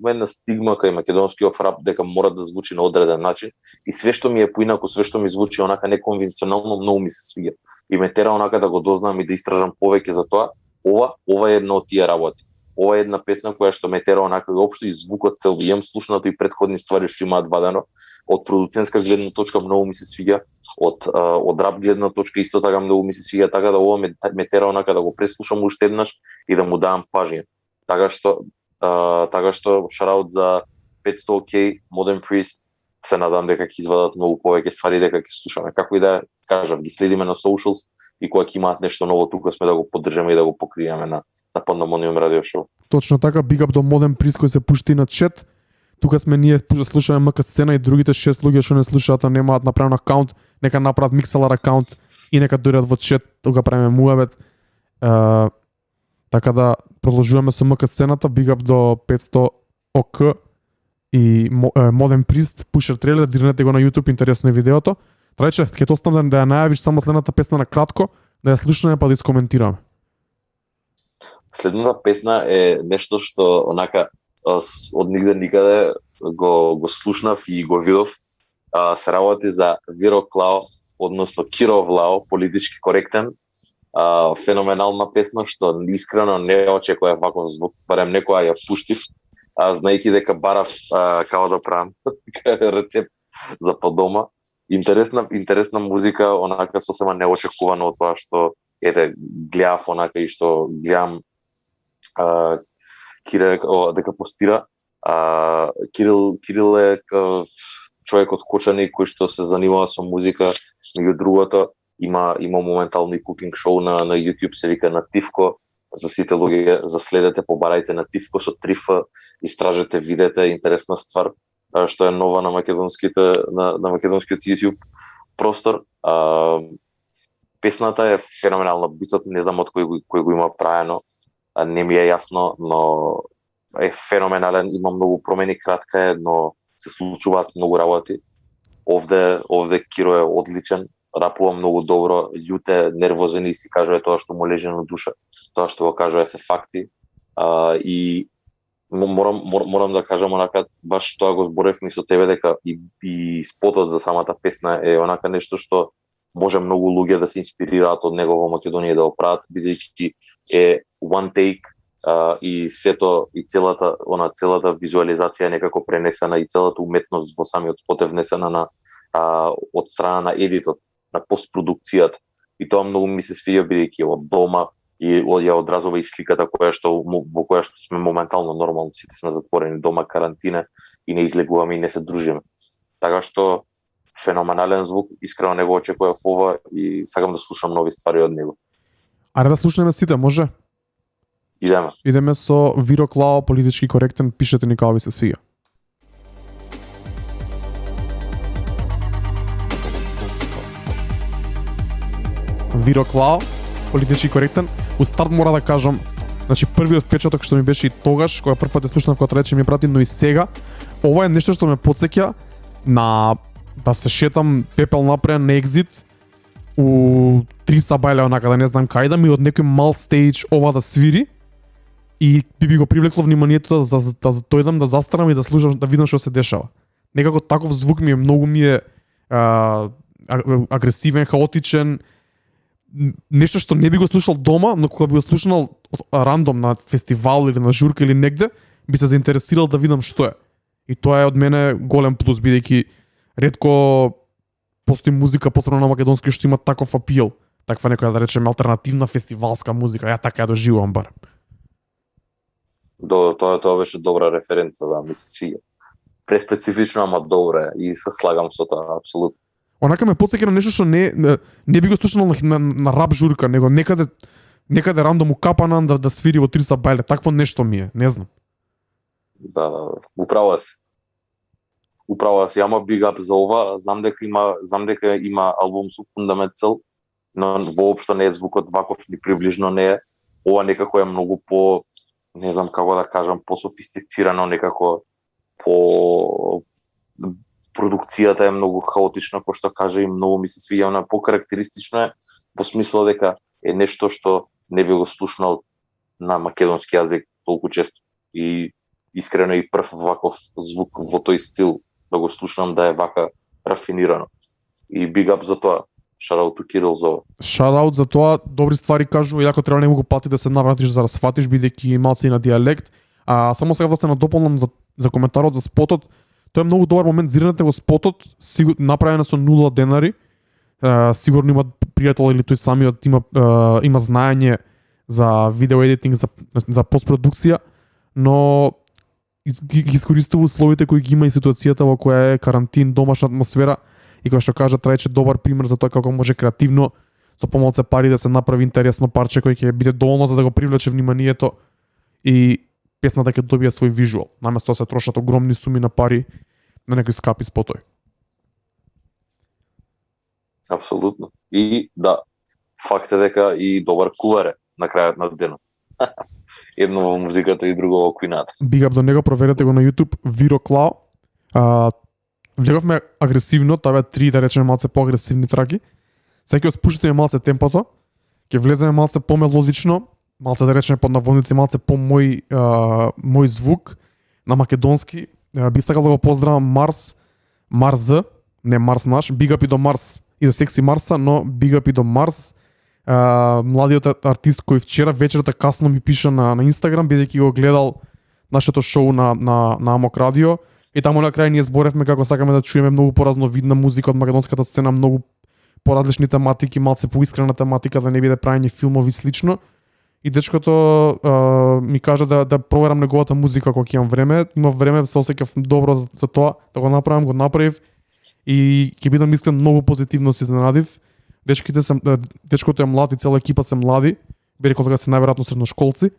една стигма кај македонскиот рап дека мора да звучи на одреден начин и све што ми е поинако, све што ми звучи онака неконвенционално, многу ми се свиѓа. И ме тера онака да го дознам и да истражам повеќе за тоа. Ова е една од тие работи. Ова е една песна која што ме тера онака и општо и звукот цел, имам слушнато и претходни ствари што имаат вадено. Од продуцентска гледна точка многу ми се свиѓа, од рап гледна точка исто така многу ми се свиѓа, така да ова ме тера онака да го преслушам уште еднаш и да му давам пажња. Така што шараут за 500K, Modern Priest, се надам дека ќе извадат многу повеќе ствари, дека ќе слушаме. Како и да кажав, ги следиме на socials и кога ќе имаат нешто ново тука сме да го поддржаме и да го покриеме на Pandemonium радио шоу. Точно така, big up до Modern Priest кој се пушти на чат. Тука сме ние слушаме МК сцена и другите 6 луѓе што не слушаат, а немаат направен акаунт, нека направат Mixlr акаунт и нека дојдат во чат, тука правиме муабет. Така да продолжуваме со МК сцената, big up до 500OK и Modern Priest, Pusher Trailer, зирнете го на YouTube, интересно е видеото. Трајче, ќе те оставам да ја најавиш само следната песна на кратко, да ја слушнеме па да искоментираме. Следната песна е нешто што онака од нигде никаде го слушнав и го видов. Се работи за Виро Клао, односно Киро Влао, политички коректен. Феноменална песна што искрено не очекував ваков звук, барем некоја ја пуштив, знаејќи дека барав како да правам рецепт за по дома. Интересна музика, онака сосема неочекувано од тоа што гледав онака и што гледам Кирил дека постира. Кирил е човек од Кочани кој што се занимава со музика, меѓу другото има моментално и кукинг шоу на YouTube, се вика На Тивко. За сите луѓе, заследете, побарајте На Тивко со 3F, истражете, видете, интересна ствар што е нова на македонскиот YouTube простор. Песната е феноменална, битот не знам од кој го има правено, не ми е јасно, но е феноменален, има многу промени, кратка е, но се случуваат многу работи. Овде Киро е одличен, рапува многу добро, љуте, нервозен и си кажува тоа што му лежи на душа, тоа што го кажува се факти. И морам да кажам онака, баш тоа го зборевме со тебе, дека и спотот за самата песна е онака нешто што може многу луѓе да се инспирираат од него во Македонија да го прават, бидејќи е one take и сето и целата визуализација некако пренесена и целата уметност во самиот спот е внесена од страна на едитот, на постпродукцијата. И тоа многу ми се свиѓа бидејќи од дома и ја одразува и сликата во која што сме моментално нормално, сите сме затворени дома, карантина и не излегуваме и не се дружиме. Така што феноменален звук, искрено не го очекував ова и сакам да слушам нови ствари од него. Аре да слушнеме сите, може? Идеме. Идеме со Виро Клао, политички коректен, пишете ни како ви се свија. Виро Клао, политички коректен. У старт мора да кажам, значи првиот впечаток што ми беше и тогаш, кога прв пат ја слушнав кога рече ми прати, но и сега, ова е нешто што ме потсеќа на да се шетам пепел напред на екзит у 3 сабајле онака, да не знам кај да ми од некој мал стејдж ова да свири и би го привлекло вниманието да дојдам да застанам и да слушам, да видам што се дешава. Некако таков звук ми е многу агресивен, хаотичен, нешто што не би го слушал дома, но кога би го слушнал рандом на фестивал или на журка или негде, би се заинтересирал да видам што е. И тоа е од мене голем плюс, бидејќи ретко постои музика посебно на македонски што има таков апил, таква некоја да речеме алтернативна фестивалска музика. Ја така ја доживувам барем. Тоа беше добра референца, да, ми се свиѓа. Преспецифично, ама добра и се слагам со тоа апсолутно. Онака ме потсеќа на нешто што не би го слушнал на рап журка, него некаде рандом укапанан да свири во 3 сабајле, такво нешто ми е, не знам. Да, управа си. Ама big up за ова, знам дека има албум со фундамент цел, но воопшто не е звукот ваков ни приближно не е. Ова некако е многу по, не знам како да кажам, по-софистицирано, некако по продукцијата е многу хаотична, кој што каже, и многу ми се свиѓа, на покарактеристично е во смисла дека е нешто што не би го слушнал на македонски јазик толку често. И искрено и прв ваков звук во тој стил да го слушнам да е вака рафинирано. И big up за тоа. Shout out to Кирил за ова. Shout out за тоа, добри ствари кажува, иако треба немногу пати да се навратиш за да сватиш, бидејќи малци и на диалект. Само сега да се надополнам за коментарот за спотот. Тоа е многу добар момент, зирнете го спотот, направено со 0 денари. Сигурно има пријател или тој самиот има знаење за видео едитинг, за постпродукција, но ги искористува условите кои ги има и ситуацијата во која е карантин, домашна атмосфера и кој што кажа трајче добар пример за тоа како може креативно со помалце пари да се направи интересно парче кој ќе биде доволно за да го привлече вниманието и песната ќе добие свој вижуал, наместо да се трошат огромни суми на пари на некои скапи спотови. Апсолутно. И да, факт е дека и добар куваре на крајот на денот. Едно во музиката и друго во куината. Big up до него, проверете го на YouTube, Виро Клао. Влеговме агресивно, тоа беа 3, да речеме, малце поагресивни траки. Сега ќе спушите малце темпото, ќе влеземе малце помелодично, малце да речеме под наводници, малце по мој звук на македонски. Би сакал да го поздравам Марс, не Марс наш, Big up и до Марс и до Секси Марса, но Big up и до Марс. младиот артист кој вчера вечерта касно ми пиша на Инстаграм, бидејќи го гледал нашето шоу на Амок Радио, и таму на крај ние зборевме како сакаме да чуеме многу поразновидна музика од македонската сцена, многу поразлични тематики, малце поискрена тематика, да не биде прајање филмови слично. И дечкото ми кажа да проверам неговата музика кога имам време. Имав време, се осеќав добро за тоа, да го направам, го направив и ќе бидам искрен, многу позитивно се изненадив. Дечкото е млад и цела екипа се млади, би рекол дека се најверојатно средношколци.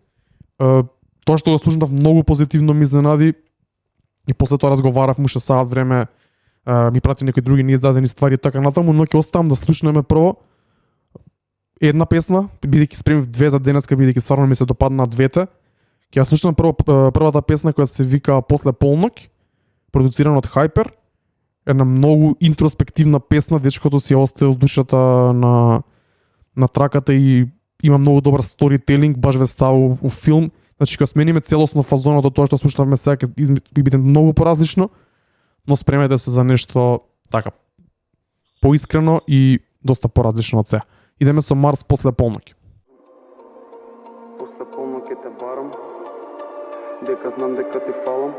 Тоа што го слушнав многу позитивно ми изненади и после тоа разговарав, муше саат време, ми прати некои други неиздадени ствари и така натаму, но ќе оставам да слушнеме прво една песна, бидејќи спремив две за денеска, бидејќи стварно ми се допадна двете. Ќе ја слушнам првата песна која се вика После полноќ, продуцирана од Hyper. Една многу интроспективна песна, дечкото си ја оставил душата на траката и има многу добар сторителинг, баш ве ставил у филм. Значи, кога смениме целосно фазонот од тоа што слушнавме сега, ќе биде многу поразлично, но спремете се за нешто така поискрено и доста поразлично од сега. Идеме со Марс После полноќ. После полноќ те барам, дека знам дека ти фалам.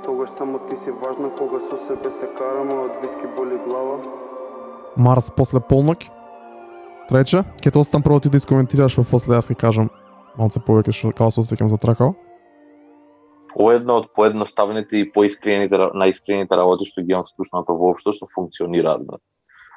Тогаш само ти си важна, кога со себе се караме, од виски боли глава. Марс После полноќ. Трече, ќе те оставам прво ти да искоментираш, во после јас ќе кажам малце повеќе што како се осеќам за тракава. Ова е една од поедноставните и најискрените работи што ги имам слушнато воопшто, што функционираат.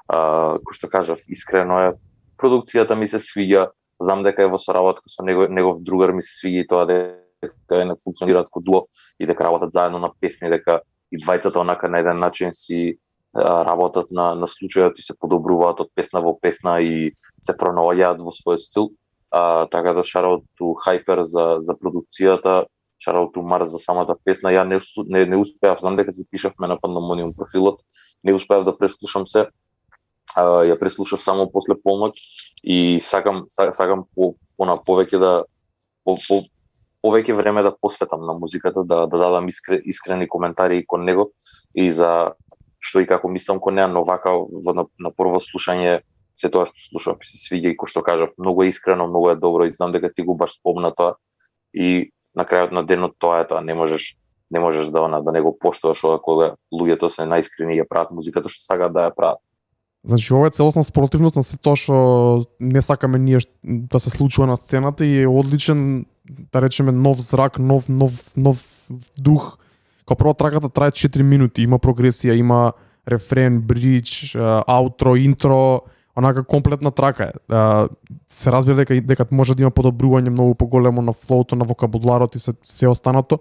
Кој што кажав, искрено е, продукцијата ми се свиѓа, знам дека е во соработка со негов другар ми се свиѓа и тоа дека не функционираат како дуо и дека работат заедно на песни, дека и двајцата онака на еден начин си работат на случајот и се подобруваат од песна во песна и се пронаоѓаат во својот стил. Така да шараут ту Hyper за продукцијата, шараут ту Марс за самата песна. Ја не успеав, знам дека си пишавме на Пандемониум профилот, не успеав да преслушам се. Ја преслушав само После полноќ и сакам повеќе повеќе време да посветам на музиката, да дадам искрени коментари кон него и за што и како мислам кон неа, но вака на прво слушање се тоа што слушав и се свиѓа и кој што кажав, многу е искрено, многу е добро и знам дека ти го баш спомна тоа и на крајот на денот тоа е тоа, не можеш да не го поштуваш ова кога луѓето се најискрени и ја прават музиката што сакаат да ја прават. Значи, ова е целосна спротивност на се тоа што не сакаме ние да се случува на сцената и е одличен, да речеме, нов зрак, нов дух. Као прво траката трае 4 минути, има прогресија, има рефрен, бридж, аутро, интро, онака комплетна трака е. Се разбира дека може да има подобрување многу поголемо на флоуто, на вокабуларот и се останато,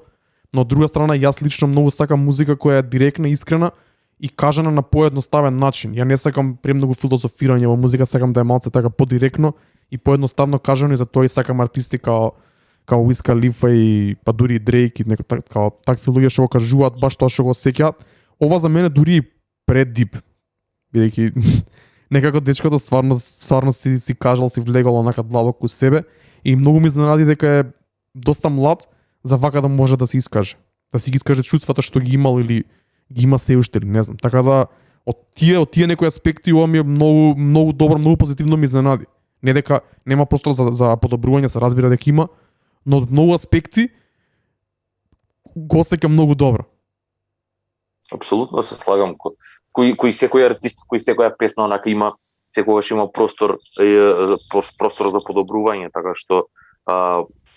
но од друга страна јас лично многу сакам музика која е директна, искрена и кажана на поедноставен начин. Ја не сакам премногу филозофирање во музика, сакам да е малце така подиректно и поедноставно кажано и затоа и сакам артисти као Wiz Khalifa и па дури и Drake и као такви луѓе што го кажуваат баш тоа што го сеќаат. Ова за мене дури и предип, бидејќи некако дечкото стварно си кажал, си влегал онака длабоко у себе и многу ми изненади дека е доста млад за вака да може да се искаже. Да си ги искаже чувствата што ги имал или ги има се уште, или не знам. Така да од тие некои аспекти ова ми е многу добро, многу позитивно ми изненади. Не дека нема простор за подобрување, се разбира дека има, но од многу аспекти го осеќам многу добро. Апсолутно се слагам. Кој секој артист, кој секоја песна онака има, секогаш има простор за подобрување, така што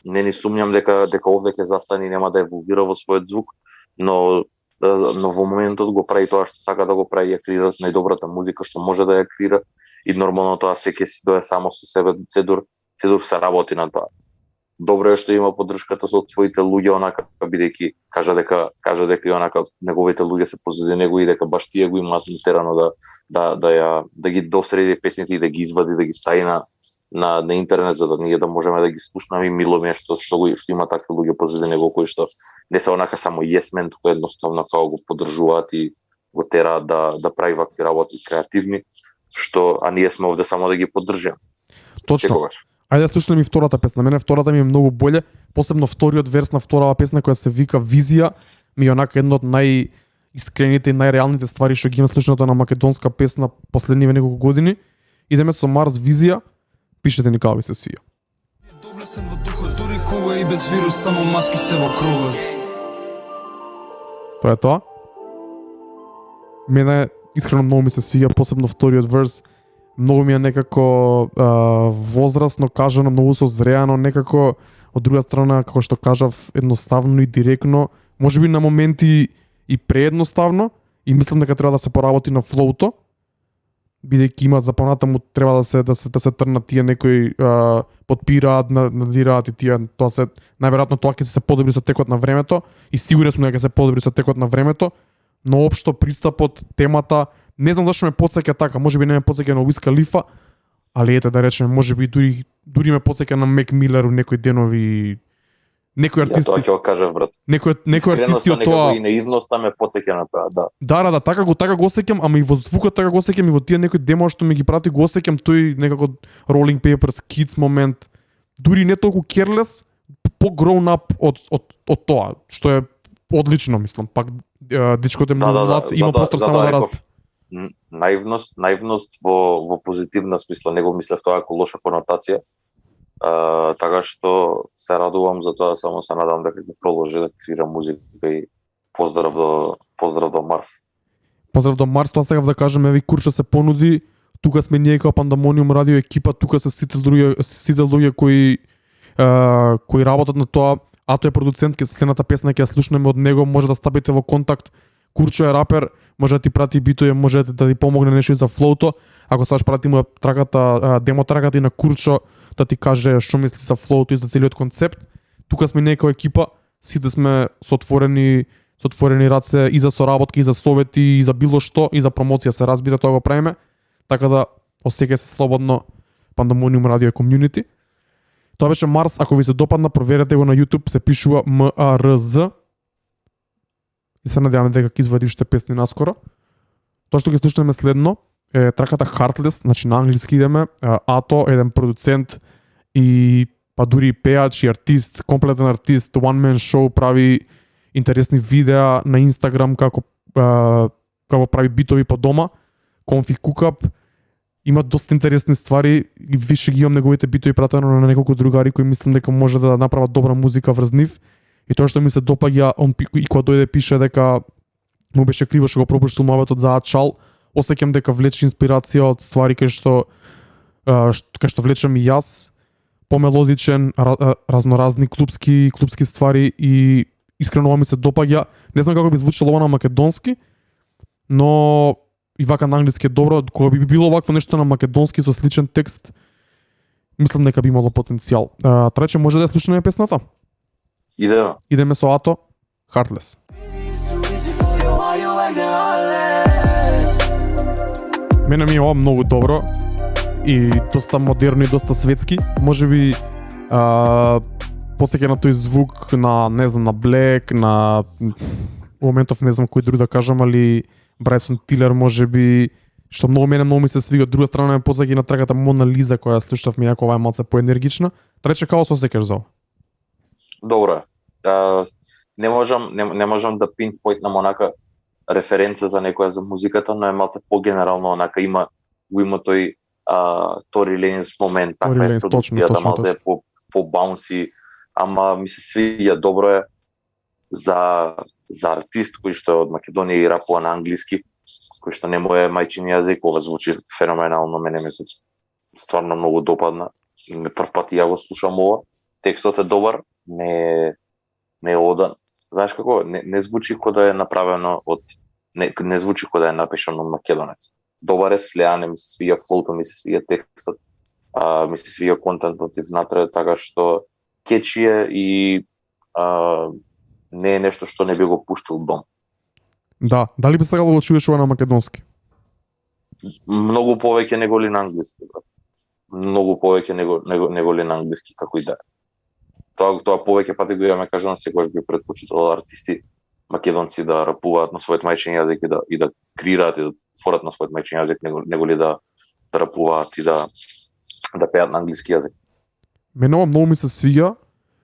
не ни сумњам дека овде ќе застане и нема да еволвира во својот звук, но во моментот го прави тоа што сака да го прави, ја креира најдобрата музика што може да ја креира и нормално тоа секој си дое само со себе, седур се работи на тоа. Добро е што има поддршката со своите луѓе, онака бидејќи кажа дека и онака неговите луѓе се позади него и дека баш тие го имаат натерано да ги досреди песните и да ги извади, да ги стави на интернет за да ние да можеме да ги слушнаме. И мило ми е што има такви луѓе позади него кои што не се онака само јесмен, туку едноставно као го поддржуваат и го тераат да прави вакви работи креативни, а ние сме овде само да ги поддржиме. Точно. Секогаш. Ајде да слушнем и втората песна. Мене втората ми е многу боле, посебно вториот верс на вторава песна која се вика Визија, ми е онака едно од најискрените и најреалните ствари што ги имам слушнато на македонска песна последниве неколку години. Идеме со Марс Визија, пишете ни како ви се свија. Доблесен во духа, дури кога и без вирус, само маски се во круга. Тоа е тоа. Мене искрено многу ми се свија, посебно вториот верс. Многу ми е некако возрастно кажано, многу созреано, некако од друга страна, како што кажав, едноставно и директно, можеби на моменти и преедноставно, и мислам дека треба да се поработи на флоуто, бидејќи има за понатаму треба да се трнат тие некои подпираат, надираат и тие, тоа се најверојатно тоа ќе се подобри со текот на времето и сигурен сум дека ќе се подобри со текот на времето, но општо пристапот, темата, не знам зашто ме потсеќа така, можеби не ме потсеќа на Уиз Калифа, али ете да речеме, можеби дури ме потсеќа на Мек Милер у некои денови, некои артисти. Тоа ќе го кажав, брат. Некои артисти од тоа и наивноста ме потсеќа на тоа, да. Да, така го осеќам, ама и во звукот така го осеќам и во тие некои демо што ми ги прати го осеќам тој некако Rolling Papers Kids момент. Дури не толку careless, по grown up од тоа, што е одлично, мислам. Пак дечкото е многу млад, има простор само да расте. Наивност во позитивна смисла, не го мислев тоа како лоша конотација. Така што се радувам за тоа, само се надам дека ќе продолжи да креира музика и поздрав до Марс. Поздрав до Марс, тоа сега да кажеме, ви Курча се понуди, тука сме ние како Пандамониум радио екипа, тука се сите луѓе кои работат на тоа. Ато е продуцент, ке следната песна ќе ја слушнеме од него, може да стапите во контакт. Курчо е рапер, може да ти прати битови, може да ти помогне нешто и за флоуто. Ако сакаш прати му демо траката и на Курчо да ти каже што мисли за флоуто и за целиот концепт. Тука сме некоја екипа, сите сме со отворени раце и за соработки, и за совети, и за било што, и за промоција се разбира, тоа го правиме. Така да осеќај се слободно, Пандамониум радио комјунити. Тоа беше Марс, ако ви се допадна, проверете го на YouTube, се пишува MARZ. И се надеваме дека ќе извади уште песни наскоро. Тоа што ќе слушнеме следно е траката Heartless, значи на англиски идеме. Ато, еден продуцент и па дури пеач и артист, комплетен артист, one man show, прави интересни видеа на Инстаграм како прави битови по дома. Конфи Кукап, има доста интересни ствари и више ги имам неговите битови пратено на неколку другари кои мислам дека може да направат добра музика врз нив. И тоа што ми се допаѓа, он и кога дојде пише дека му беше криво што го пропуштил муабетот за Ачал, осеќам дека влече инспирација од ствари кај што влечам и јас, помелодичен, разноразни клубски ствари и искрено ова ми се допаѓа. Не знам како би звучало ова на македонски, но и вака на англиски е добро. Кога би било вакво нешто на македонски со сличен текст, мислам дека би имало потенцијал. Трече, може да ја слушнеме песната? Идеме со Ато, Heartless. Мене ми е ова многу добро и доста модерно и доста светски. Можеби потсеќа на тој звук на, не знам, на Black, на моментов не знам кој друг да кажам, али Брайсон Тилер можеби, што многу ми се свига. Од друга страна ме потсеќа на траката Мона Лиза која слушавме, иако ова е малце поенергична. Трече, како се осеќаш за ова? Добро. Не можам да пинпоинтнам онака референца за некоја за музиката, но е малце по-генерално онака има тој Тори Ленс момент, така е продукцијата, малце е по-баунси, ама ми се свиѓа, добро е за артист кој што е од Македонија и рапува на англиски, кој што не му е мајчин јазик, ова звучи феноменално, мене ми се стварно многу допадна. Ме прв пат ја го слушам ова, текстот е добар, не е одан. Знаеш како, не звучи како да е направено не звучи како да е напишано од македонец. Добар е, слеане, ми се свија флоуто, ми се свија текстот, ми се свија контентот и внатре, така што кечи е и не е нешто што не би го пуштил дом. Да, дали би сакал да го чуеш ова на македонски? Многу повеќе него ли на англиски, брат. Многу повеќе него ли на англиски, како и да е. Тоа повеќе пати го имаме кажано, секогаш би предпочитал артисти македонци да рапуваат на својот мајчин јазик и да креираат и да творат на својот мајчин јазик, него ли да рапуваат и да пеат на англиски јазик. Мене ова многу ми се свиѓа.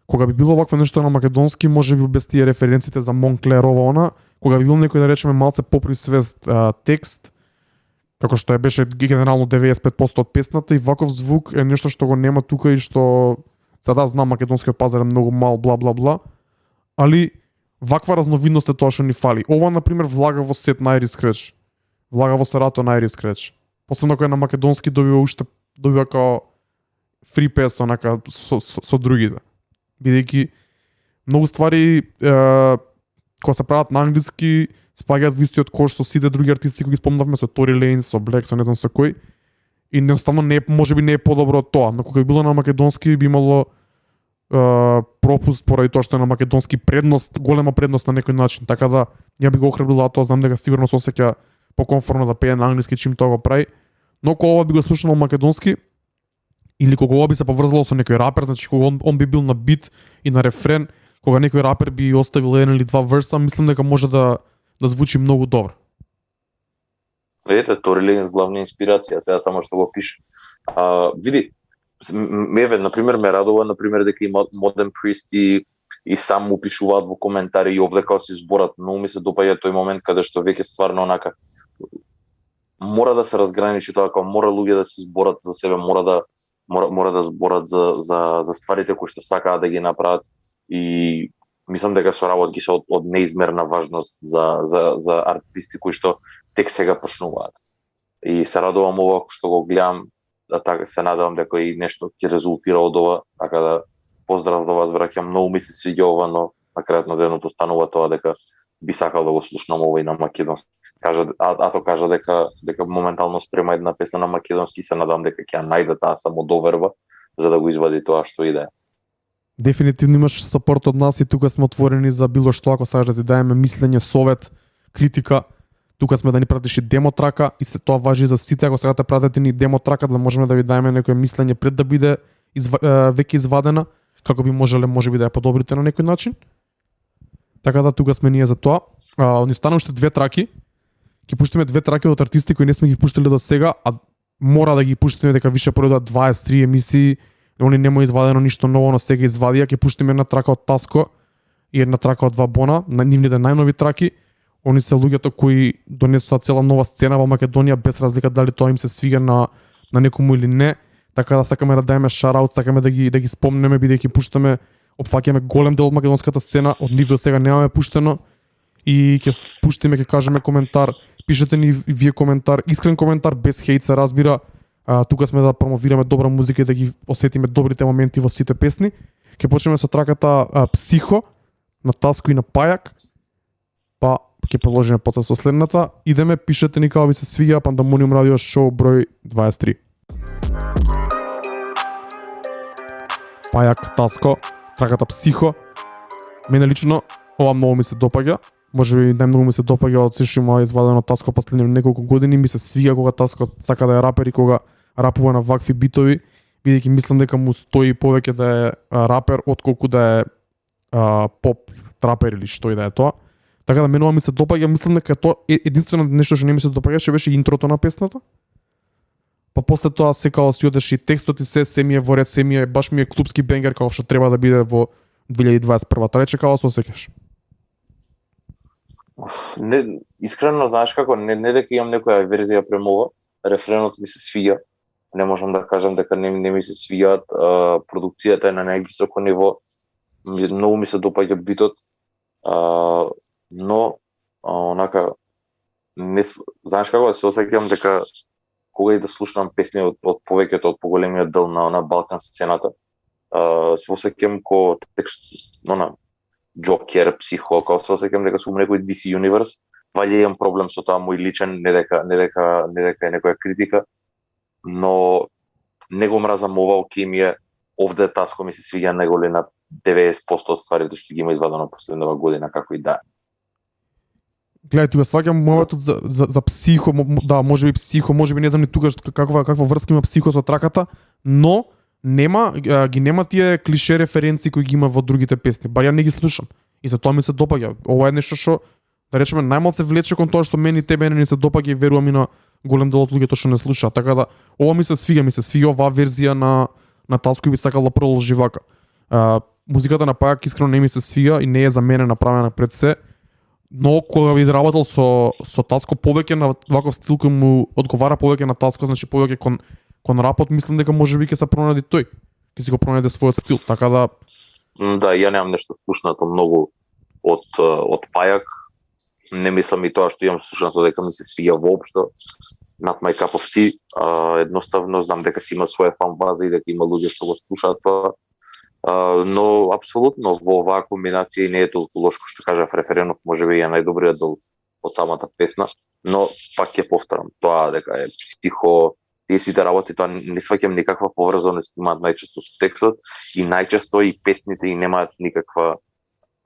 Кога би било вакво нешто на македонски, може би без тие референците за Монклер ова она, кога би бил некој да речеме малце поприсвест текст, како што беше генерално 95% од песната, и ваков звук е нешто што го нема тука и што сега знам македонскиот пазар е многу мал, бла бла бла, али ваква разновидност е тоа што ни фали. Ова на пример влага во сет на Iris Scratch. Влага во сарато на Iris Scratch. Посебно кога на македонски добива као free pass онака со другите. Бидејќи многу ствари кога се прават на англиски спаѓаат во истиот кош со сите други артисти кои ги спомнавме, со Tory Lanez, со Black, со не знам со кој. И едноставно можеби не е подобро од тоа, но кога би било на македонски би имало пропуст поради тоа што е на македонски голема предност на некој начин. Така да ја би го охрабрила тоа, знам дека сигурно се осеќа покомфортно да пее на англиски чим тоа го прави. Но кога ова би го слушнал македонски или кога ова би се поврзало со некој рапер, значи кога он би бил на бит и на рефрен, кога некој рапер би оставил еден или два верса, мислам дека може да звучи многу добро. Ете, Tory Lanez главна инспирација, сега само што го пише. Види, например, ме радува, например, дека има Modern Priest и сам му пишуваат во коментари и овде као си зборат. Но ми се допаѓа тој момент каде што веќе стварно онака мора да се разграничи тоа, као мора луѓе да се зборат за себе, мора да зборат за стварите кои што сакаат да ги направат, и мислам дека со работ ги се од неизмерна важност за артисти кои што тек сега почнуваат. И се радувам ова што го гледам, така се надевам дека и нешто ќе резултира од ова, така да поздрав за вас, браќа, многу ми се свиѓа ова, но на крајот на денот останува тоа дека би сакал да го слушнам ова и на македонски. Кажа дека моментално спрема една песна на македонски, се надам дека ќе ја најде таа самодоверба за да го извади тоа што иде. Дефинитивно имаш сапорт од нас и тука сме отворени за било што, ако сакаш да ти даеме мислење, совет, критика. Тука сме да ни пратиш и демо трака, и се тоа важи за сите, ако сакате пратете ни демо трака, да можеме да ви даеме некое мислење пред да биде веќе извадена, како би можеле можеби да ја подобрите на некој начин. Така да тука сме ние за тоа. Ни останаа уште две траки. Ќе пуштиме две траки од артисти кои не сме ги пуштили до сега, а мора да ги пуштиме дека више продадат 23 емисии. Они нема извадено ништо ново, но сега извадија. Ќе пуштиме една трака од Таско и една трака од Вабона, на нивните најнови траки. Они се луѓето кои донесоа цела нова сцена во Македонија, без разлика дали тоа им се свига на некому или не. Така да сакаме да даеме шараут, сакаме да ги спомнеме, бидејќи пуштаме, опфаќаме голем дел од македонската сцена, од нив до сега немаме пуштено. И ќе пуштиме, ќе кажеме коментар, пишете ни вие коментар, искрен коментар, без хейт се разбира. Тука сме да промовираме добра музика и да ги осетиме добрите моменти во сите песни. Ќе почнеме со траката Психо на Таско и на Пајак. Па ќе продолжиме после со следната. Идеме, пишете ни како ви се свиѓа Пандамониум радио шоу број 23. Пајак, Таско, траката Психо. Мене лично ова многу ми се допаѓа. Можеби најмногу ми се допаѓа од се што има извадено Таско последни неколку години. Ми се свиѓа кога Таско сака да е рапер и кога рапува на вакви битови, бидејќи мислам дека му стои повеќе да е рапер отколку да е поп трапер или што и да е тоа. Така да мене ова ми се допаѓа, мислам дека тоа единствено нешто што не ми се допаѓаше беше интрото на песната. Па после тоа секако си одеше и текстот и се ми е во ред, се ми е баш ми е клубски бенгер како што треба да биде во 2021-та. Рече како се осеќаш? Не, искрено, знаеш како, не дека имам некоја верзија према ова, рефренот ми се свиѓа. Не можам да кажам дека не ми се свиѓаат, продукцијата е на највисоко ниво, многу ми се допаѓа битот, но онака не знаеш како се осеќам дека кога и да слушнам песни од повеќето од поголемиот дел на Балкан сцената, се осеќам ко текст на Джокер, Психо, како се осеќам дека сум некој DC Universe. Ваќе имам проблем со тоа мој личен, не дека е некоја критика, но не го мразам ова, окей ми е, овде Таско ми се свиѓа најголи на 90% од стварите што ги има извадено последната година, како и да. Гледај, тука сваќам моето за Психо, да, можеби Психо, можеби не знам ни тука каква врска има Психо со траката, но ги нема тие клише референции кои ги има во другите песни. Бар ја не ги слушам. И за тоа ми се допаѓа. Ова е нешто што, да речеме, најмалку се влече кон тоа што мене и тебе не се допаѓа и верувам и на голем дел од луѓето што не слушаат. Така да ова ми се свиѓа оваа верзија на Таско и би сакал да продолжи вака. Музиката на Пајак искрено не ми се свиѓа и не е за мене направена пред се. Но кога би работел со Таско повеќе на ваков стил кој му одговара повеќе на Таско, значи повеќе кон рапот, мислам дека можеби ќе се пронајде тој. Ќе си го пронајде својот стил, така да Да, ја немам нешто слушнато многу од Пајак. Не мислам и тоа што имам слушнато дека ми се свија воопшто. Not my cup of tea. Едноставно знам дека си има своја фан база и дека има луѓе што го слушаат тоа. Но апсолутно во оваа комбинација не е толку лошо што кажав Референов, можеби е најдобриот дел од самата песна, но пак ќе повторам тоа дека е психо, тие сите работи, тоа не сваќам никаква поврзаност имаат најчесто со текстот и најчесто и песните и немаат никаква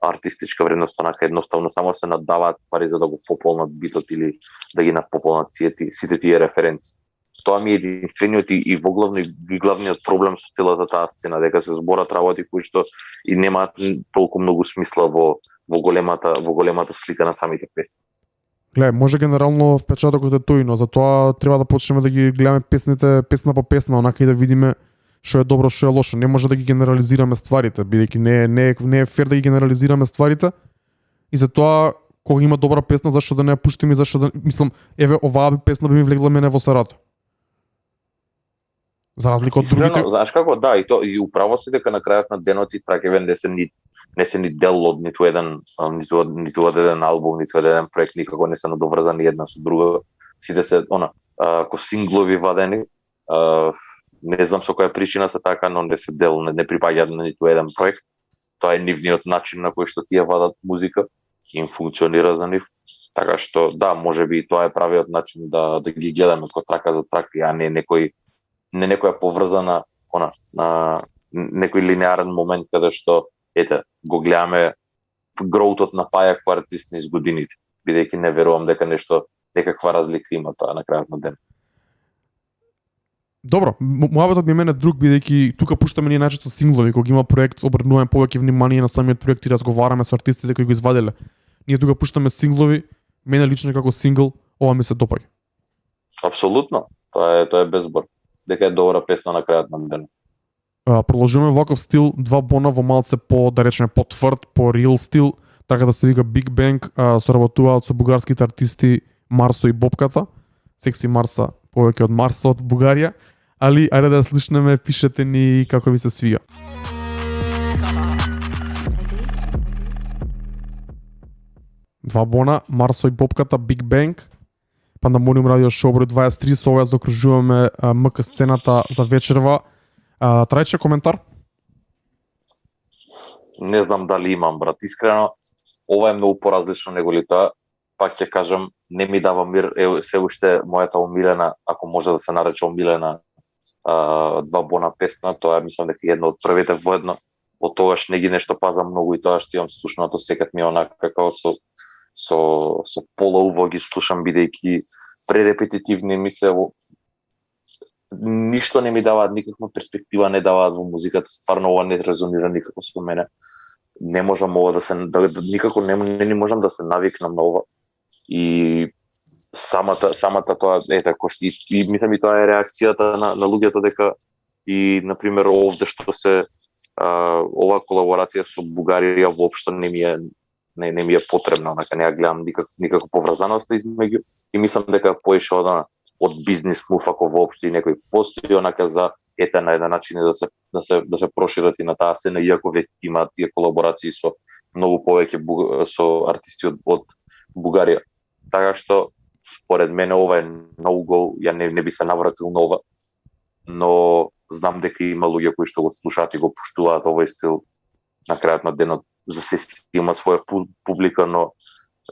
артистичка вредност, онака едноставно само се надаваат ствари за да го пополнат битот или да ги пополнат сите тие референции. Тоа ми е единствениот и воглавно и главниот проблем со целата таа сцена, дека се зборат работи кои што и немаат толку многу смисла во големата слика на самите песни. гледај, може генерално впечатокот е тој, но затоа треба да почнеме да ги гледаме песните песна по песна, онака и да видиме што е добро, што е лошо. Не може да ги генерализираме стварите, бидејќи не е фер да ги генерализираме стварите. И затоа кога има добра песна, зашто да не ја пуштиме, зашто да мислам, еве оваа песна би ми влегла мене во сарато. За разлика од другите. Знаеш како, да, и управо си дека на крајот на денот и тракеве не се ни дел од ниту еден албум, ниту еден проект, никако не се надоврзани една со друга. Сите се ко синглови вадени. Не знам со која причина се така, но не се дел, не припаѓаат на ниту еден проект. Тоа е нивниот начин на кој што тие вадат музика, им функционира за нив. Така што да, можеби и тоа е правиот начин да ги гледаме ко трака за трака, а не некоја поврзана на некој линеарен момент каде што го гледаме гроутот на Пајак кој артист низ годините, бидејќи не верувам дека некаква разлика има тоа на крајот на ден. Добро, муабетот ми е мене друг, бидејќи тука пуштаме ние најчесто синглови, кога има проект, обрнуваме повеќе внимание на самиот проект и разговараме со артистите кои го извадиле. Ние тука пуштаме синглови, мене лично како сингл, ова ми се допаѓа. Апсолутно, тоа е безбор. Дека е добра песна на крајот на ден. Продолжуваме ваков стил, два бона во малце по, да речеме, потврд, по реал стил, така да се вика Big Bang, соработуваат со бугарските артисти Марсо и Бобката. Секси Марса, повеќе од Марса од Бугарија. Али, ајде да слушнеме, пишете ни како ви се свија. Два бона, Марсо и Бобката, Big Bang. Пандамониум радио шоу број 23, со ова закружуваме МК сцената за вечерва. Трајче коментар? Не знам дали имам, брат, искрено. Ова е многу поразлично него ли тоа. Пак ќе кажам, не ми дава мир, се уште мојата омилена, ако може да се нарече омилена, два бона песна, тоа мислам дека едно од првите во едно. Од тогаш не ги нешто пазам многу и тоа што имам слушнато секад ми онака како со полауво ги слушам, бидејќи пререпетитивни ми се ништо не ми даваат, никаква перспектива не даваат во музиката, стварно ова не резонира никако со мене. Не можам ова никако не можам да се навикнам на ова. И самата тоа кој што и мислам и тоа е реакцијата на луѓето дека и на пример овде што се ова колаборација со Бугарија воопшто не ми е потребна, онака не ја гледам никако поврзаност измеѓу и мислам дека поише од бизнис мув ако воопшто и некој постои онака за на еден начин да се прошират и на таа сцена, иако веќе имаат тие колаборации со многу повеќе со артисти од Бугарија. Така што според мене ова е no-go, ја не би се навратил на ова, но знам дека има луѓе кои што го слушаат и го пуштуваат овој стил на крајот на денот. За се има своја публика, но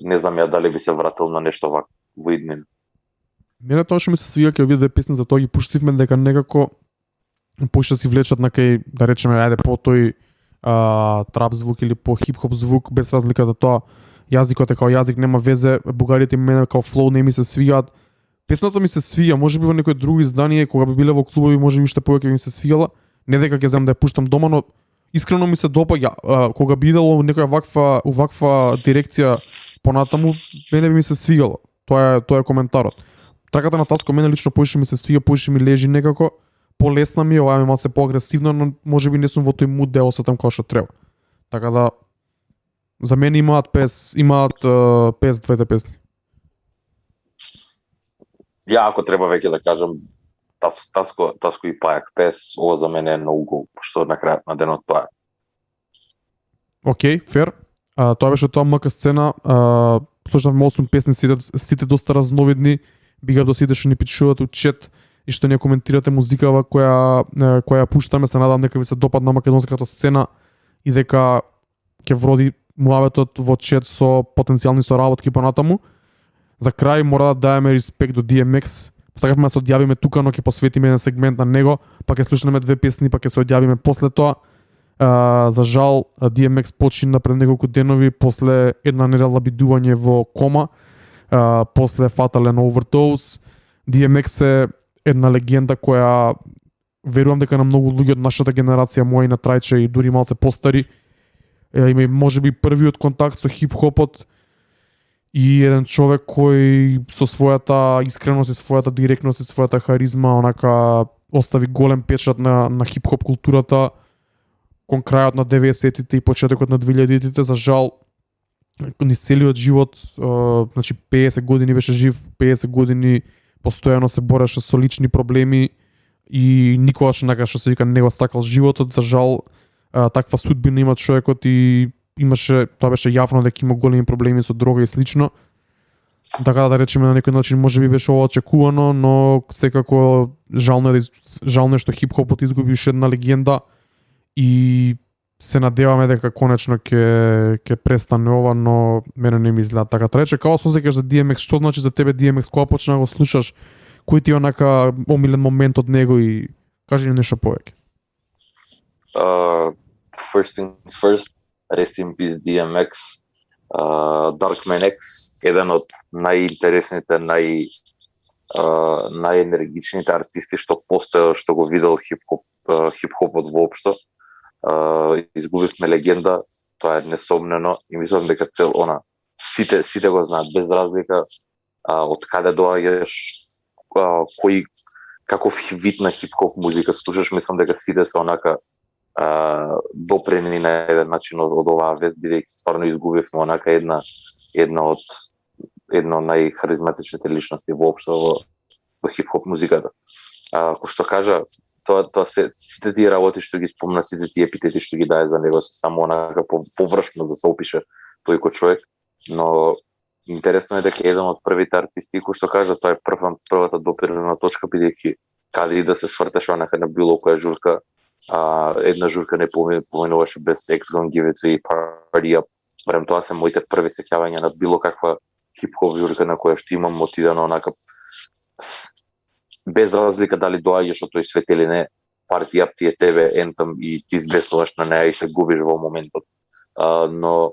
не знам ја дали би се вратил на нешто вако во иднина. Мене тоа што ми се свија кога видов песни, за тоа ги пуштивме дека некако поише си влечат на кај, да речеме, ајде по тој трап звук или по хип-хоп звук, без разлика да тоа јазикот е као јазик, нема везе, бугарите мене као флоу не ми се свијаат. Песната ми се свија, можеби во некој друго издание, кога би биле во клубови, можеби уште повеќе ми се свијала. Не дека ќе земам да ја пуштам дома, но искрено ми се допаѓа. Кога би идело некоја ваква дирекција понатаму, мене би ми се свијало. Тоа е коментарот. Траката на Таско мене лично поише ми се свија, поише ми лежи некако, полесна ми, оваа ми малце поагресивна, но можеби не сум во тој муд да ја осетам како што треба. Така да За мене имаат 50 двете песни. Ја ако треба веќе да кажам Таско и Пајак пес, ова за мене е многу гол, пошто на крајот на денот тоа е. Океј, фер. Тоа беше тоа МК сцена. Слушнавме 8 песни, сите доста разновидни. Бига до сите што ни пишувате у чет и што не коментирате музикава која ја пуштаме. Се надам дека ви се допадна македонската сцена и дека ќе вроди муаветот во чет со потенцијални соработки понатаму. За крај мора да даеме респект до DMX. Сакавме да се одјавиме тука, но ќе посветиме еден сегмент на него, па ќе слушнеме две песни, па ќе се одјавиме после тоа. За жал, DMX почина пред неколку денови после една недела бидување во кома, после фатален overdose. DMX е една легенда која верувам дека на многу луѓе од нашата генерација, моја и на Трајче и дури малце постари, има и можеби првиот контакт со хип-хопот и еден човек кој со својата искреност и својата директност и својата харизма онака остави голем печат на хип-хоп културата кон крајот на 90-тите и почетокот на 2000-тите. За жал, низ целиот живот, значи 50 години беше жив, 50 години постојано се бореше со лични проблеми и никогаш онака што се вика не го стакал животот. За жал, таква судбина има човекот и тоа беше јавно дека има големи проблеми со дрога и слично. Така да речеме на некој начин можеби беше ова очекувано, но секако жално е што хип-хопот изгуби уште една легенда и се надеваме дека конечно ќе престане ова, но мене не ми изгледа така. Рече како се сеќаш за DMX, што значи за тебе DMX, кога почна да го слушаш, кој ти е онака омилен момент од него и кажи ни нешто повеќе. First things first, rest in peace DMX. Darkman X, еден од најинтересните, најенергичните артисти што постојал, што го видел хип-хопот воопшто. Изгубивме легенда, тоа е несомнено и мислам дека сите го знаат без разлика од каде доаѓаш, кој каков вид на хип-хоп музика слушаш. Мислам дека сите се онака допрени на еден начин од оваа вест, бидејќи стварно изгубивме онака една од најхаризматичните личности воопшто во хип-хоп музиката. Кој што кажа, тоа сите тие работи што ги спомна, сите тие епитети што ги даде за него се само онака површно да се опише тој кој човек, но интересно е дека еден од првите артисти кој што кажа, тоа е првата допирна точка, бидејќи каде и да се свртеш онака на било која журка, една журка не поменуваше без X Gon Give It To и Party Up. Барем тоа се моите први сеќавања на било каква хип-хоп журка на која што имам мотивирано онака без разлика дали доаѓаш од тој свет или не. Party Up ти е тебе ентам и ти збеснуваш на неа и се губиш во моментот. Но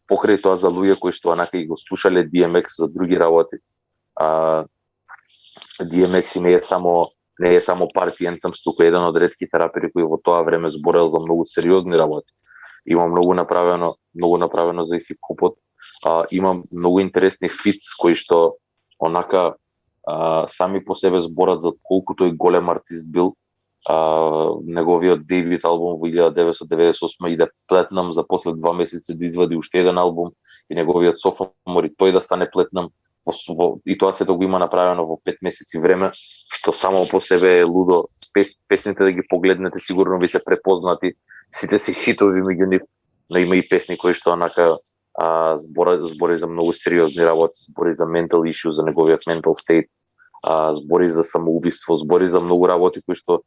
покрај тоа за луѓе кои што онака и го слушале DMX за други работи, DMX не е само парти ентамс, туку еден од ретките рапери кои во тоа време зборел за многу сериозни работи. Има многу направено за хип-хопот. Има многу интересни фитс кои што онака сами по себе зборат за колку тој голем артист бил. Неговиот дебют албум во 1998 иде плетнам, за после 2 месеци да извади уште еден албум и неговиот софомор и тој да стане плетнам. И тоа се да го има направено во 5 месеци време, што само по себе е лудо. Песните да ги погледнете сигурно ви се препознати, сите си хитови меѓу нив, но има и песни кои што онака збори за многу сериозни работи, збори за mental issue, за неговиот mental state, збори за самоубиство, збори за многу работи кои што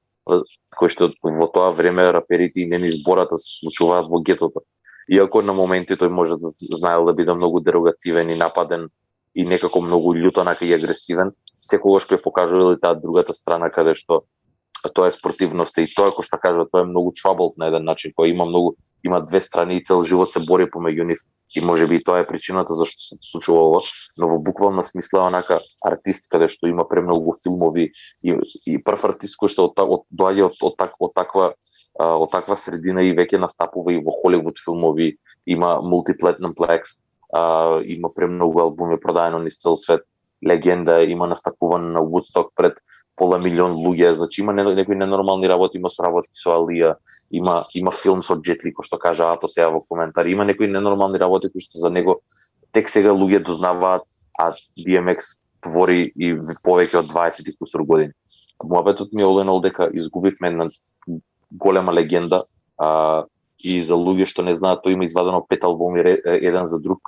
во тоа време раперите и не ни збората се случуваат во гетото. Иако на моменти тој може да знаел да биде многу дерогативен и нападен и некако многу љут онака и агресивен, секогаш кој покажува и таа другата страна каде што тоа е спортивноста и тоа кој што кажа, тоа е многу troubled на еден начин, кој има две страни и цел живот се бори помеѓу нив и можеби и тоа е причината зашто се случува ова, но во буквална смисла онака артист каде што има премногу филмови и прв артист кој што доаѓа од таква средина и веќе настапува и во Холивуд филмови, има мултиплетнам плекс, има премногу албуми продадено низ цел свет. легенда, има настапуване на Woodstock пред пола милион луѓе, значи има некои ненормални работи, има соработки со Алија, има филм со Джет Ли, кој што кажа Ато сега во коментари, има некои ненормални работи кои што за него тек сега луѓе дознаваат, а DMX твори и повеќе од 20 и кусур години. Муабетот ми е оленол дека изгубивме една голема легенда, и за луѓе што не знаат, тој има извадено 5 албуми еден за друг,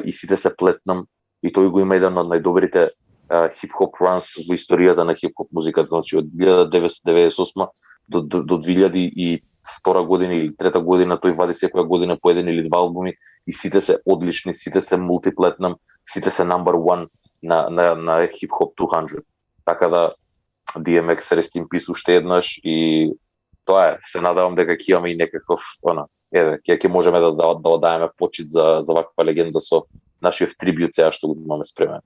и сите се плетнам, и тој го има еден од најдобрите хип-хоп ранс во историјата на хип-хоп музиката, значи од 1998 до 2002 година или трета година, тој вади секоја година по еден или два албуми и сите се одлични, сите се мултиплетнам, сите се number one на хип-хоп 200. Така да DMX rest in peace уште еднаш и тоа е, се надевам дека ќе имаме и некаков, ќе можеме да оддаеме почит за ваква легенда со нашиот трибют сега што го имаме спремен.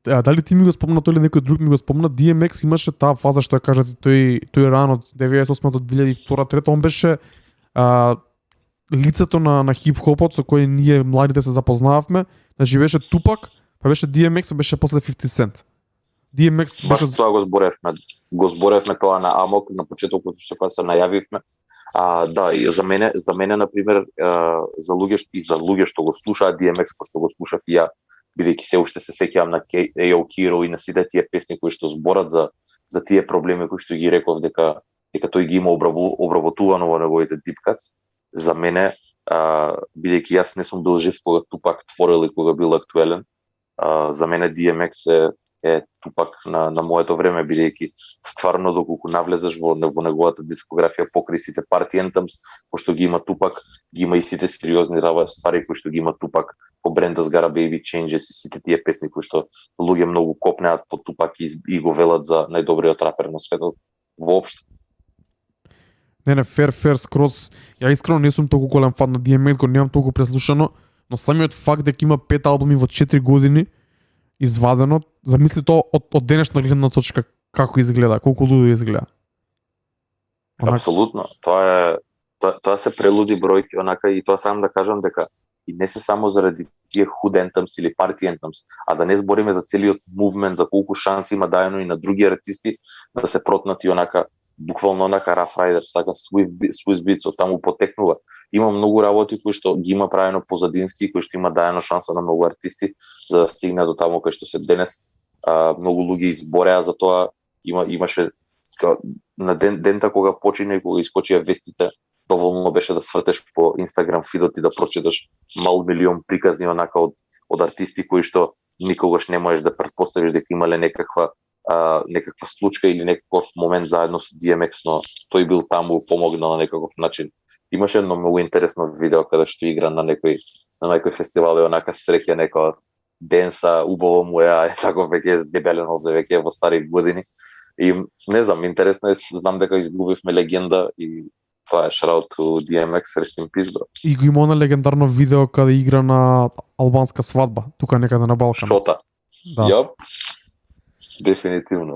Дали ти ми го спомна тој или некој друг ми го спомна, DMX имаше таа фаза што ја кажате, тој ран од 98 до 2002-2003, он беше лицето на хип-хопот со кој ние младите се запознававме, значи беше Тупак, па беше DMX, па беше после 50 Cent. DMX баш тоа го зборевме тоа на Амок на почетокот што кога се најавивме. Да, и за мене на пример за луѓе што го слушаат DMX, што го слушав и ја, бидејќи се уште се сеќавам на Ео Киро и на сите тие песни кои што зборат за тие проблеми кои што ги реков дека тој ги има обработувано во неговите deep cuts. За мене, бидејќи јас не сум бил жив кога Тупак творил и кога бил актуелен, за мене DMX е Тупак на моето време, бидејќи стварно доколку навлезеш во неговата дискографија покрај сите party anthems, пошто ги има Тупак, ги има и сите сериозни ствари кои што ги има Тупак, по Brenda's Gotta Baby Changes и сите тие песни кои што луѓе многу копнеат по Тупак и го велат за најдобриот рапер на светот воопшто. Не, фер скроз. Ја искрено не сум толку голем фан на DMX, го немам толку преслушано, но самиот факт дека има 5 албуми во 4 години извадено, замисли тоа од денешна гледна точка како изгледа, колку лудо изгледа. Апсолутно, тоа се прелуди бројки, онака и тоа сам да кажам дека и не се само заради тие hood anthems или party anthems, а да не збориме за целиот мувмент, за колку шанси има даено и на други артисти да се протнати онака буквално онака Rough Riders, така Swiss Beats од таму потекнува. Има многу работи кои што ги има правено позадински, кои што има даено шанса на многу артисти за да стигне до таму кај што се денес. Многу луѓе избореа за тоа, имаше на дента кога почине, кога искочија вестите, доволно беше да свртеш по Instagram фидот и да прочиташ мал милион приказни онака од артисти кои што никогаш не можеш да претпоставиш дека имале некаква случка или некаков момент заедно со DMX, но тој бил таму, помогнал на некаков начин. Имаше едно многу интересно видео каде што игра на некој фестивал и онака среќа некоја денса, убаво му е, тако веќе дебелен овде веќе во стари години. И не знам, интересно е, знам дека изгубивме легенда и тоа е shout to DMX, rest in peace, бро. И го има на легендарно видео каде игра на албанска свадба, тука некаде на Балкан. Шота. Да. Јоп. Дефинитивно.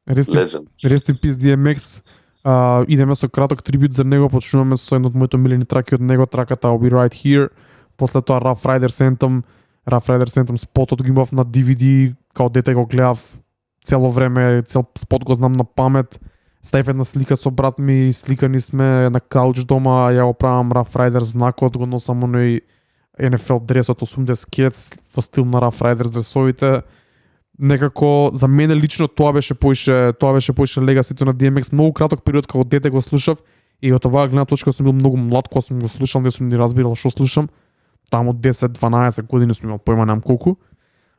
Rest in peace DMX. Идеме со краток трибют за него, почнуваме со едно од моите милени траки од него, траката I'll Be Right Here. После тоа Rough Riders Anthem спотот го имав на DVD, као дете го гледав цело време, цел спот го знам на памет. Ставив една слика со брат ми, сликани сме на кауч дома, ја го правам Rough Riders знакот, го носам оној NFL дресот 80 Cats во стил на Rough Riders дресовите. Некако за мене лично тоа беше поише легасито на DMX. Многу краток период како дете го слушав и од оваа гледна точка сум бил многу млад кога сум го слушал, не сум ни разбирал што слушам. Таму 10-12 години сум имал појма немам колку.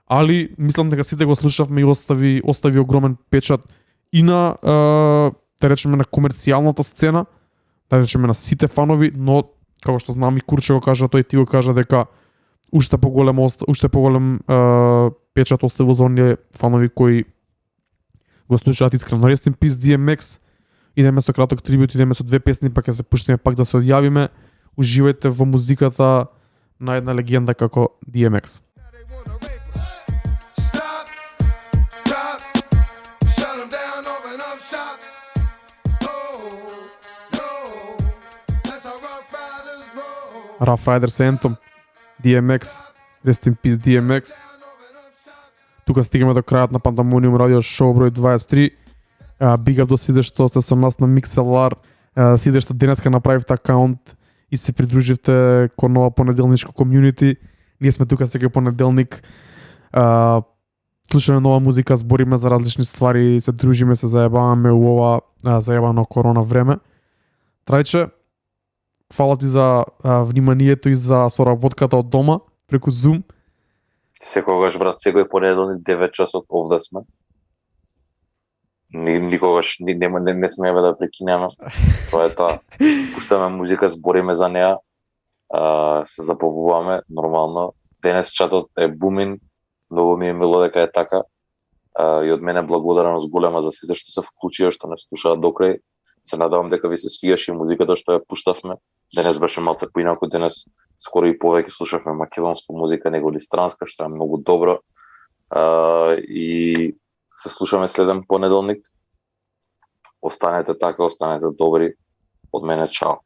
Али мислам дека сите го слушавме и остави огромен печат и на да речеме на комерцијалната сцена, да речеме на сите фанови, но како што знам и Курче го кажа, тој ти го кажа дека уште поголем печат оставил за оние фанови кои го слушаат искрено. Rest in peace DMX. Идеме со краток трибют, идеме со две песни, па ќе се пуштиме пак да се одјавиме. Уживајте во музиката на една легенда како DMX. Rough Riders Anthem, DMX, Rest in peace DMX. тука стигаме до крајот на Пандамониум радио шоу број 23. Big up до сите што сте со нас на Mixlr, сите што денеска направивте акаунт и се придруживте кон нова понеделничко комјунити. Ние сме тука секој понеделник. Слушаме нова музика, збориме за различни ствари, се дружиме, се заебаваме у ова заебано корона време. Трајче, фала ти за вниманието и за соработката од дома преку Zoom. Секогаш, брат, секој понеделник 9 часот овде сме. Никогаш не смееме да прекинеме. Тоа е тоа. Пуштаме музика, збориме за неа, се забавуваме нормално. Денес чатот е бумин, многу ми е мило дека е така. И од мене благодарност голема за сите што се вклучија, што не слушаат до крај. Се надевам дека ви се свијаше музиката што ја пуштавме. Денес беше малце поинаку, денес скоро и повеќе слушавме македонска музика него ли странска, што е многу добро. И се слушаме следен понеделник. Останете така, останете добри. Од мене чао.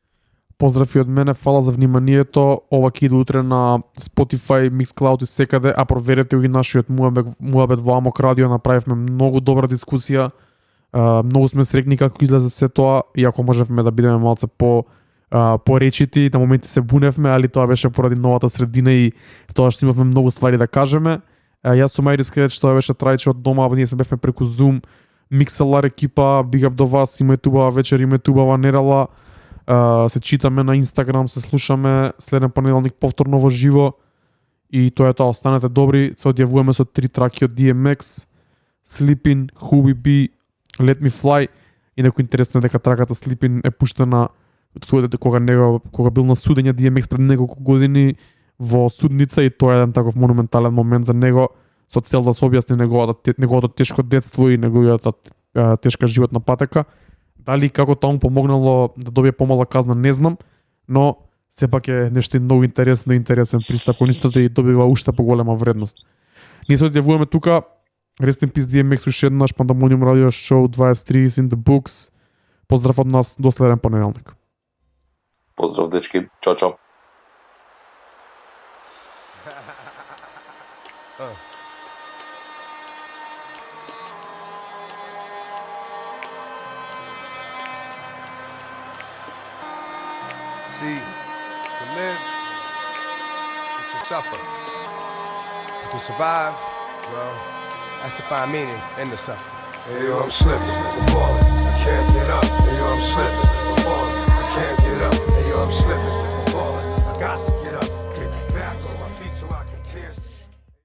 Поздрав и од мене, фала за вниманието. Ова ќе иде утре на Spotify, Mixcloud и секаде, а проверете ги нашиот муабет во Амок радио, направивме многу добра дискусија. Многу сме срекни како излезе се тоа, иако можевме да бидеме малце поречити, на моменти се буневме, али тоа беше поради новата средина и тоа што имавме многу ствари да кажеме. Јас сум Ајрис Кредет, што беше Трајче од дома, ние сме бевме преку Zoom, Mixlr екипа, big up до вас, имајте убава вечер, имајте убава недела, се читаме на Инстаграм, се слушаме следен понеделник повторно во живо и тоа е тоа, останете добри, се одјавуваме со 3 траки од DMX, Sleepin', Who We Be, Let Me Fly, инаку интересно е дека траката Sleepin' е пуштена кога бил на судење DMX пред неколку години во судница и тоа е еден таков монументален момент за него со цел да се објасни неговото тешко детство и неговата тешка животна патека. Дали како тоа му помогнало да добие помала казна, не знам, но сепак е нешто многу интересно и интересен пристап кон истото и добива уште поголема вредност. Ние се одјавуваме тука. Rest in peace DMX уште еднаш, Пандамониум радио шоу 23 is in the books. Поздрав од нас, до следен понеделник. Поздрав, дечки. Чао, чао. See, to live is to suffer. And to survive, well, that's to find meaning in the suffering. Hey yo, I'm slipping, I'm falling, I can't get up. Hey yo, I'm slipping, I'm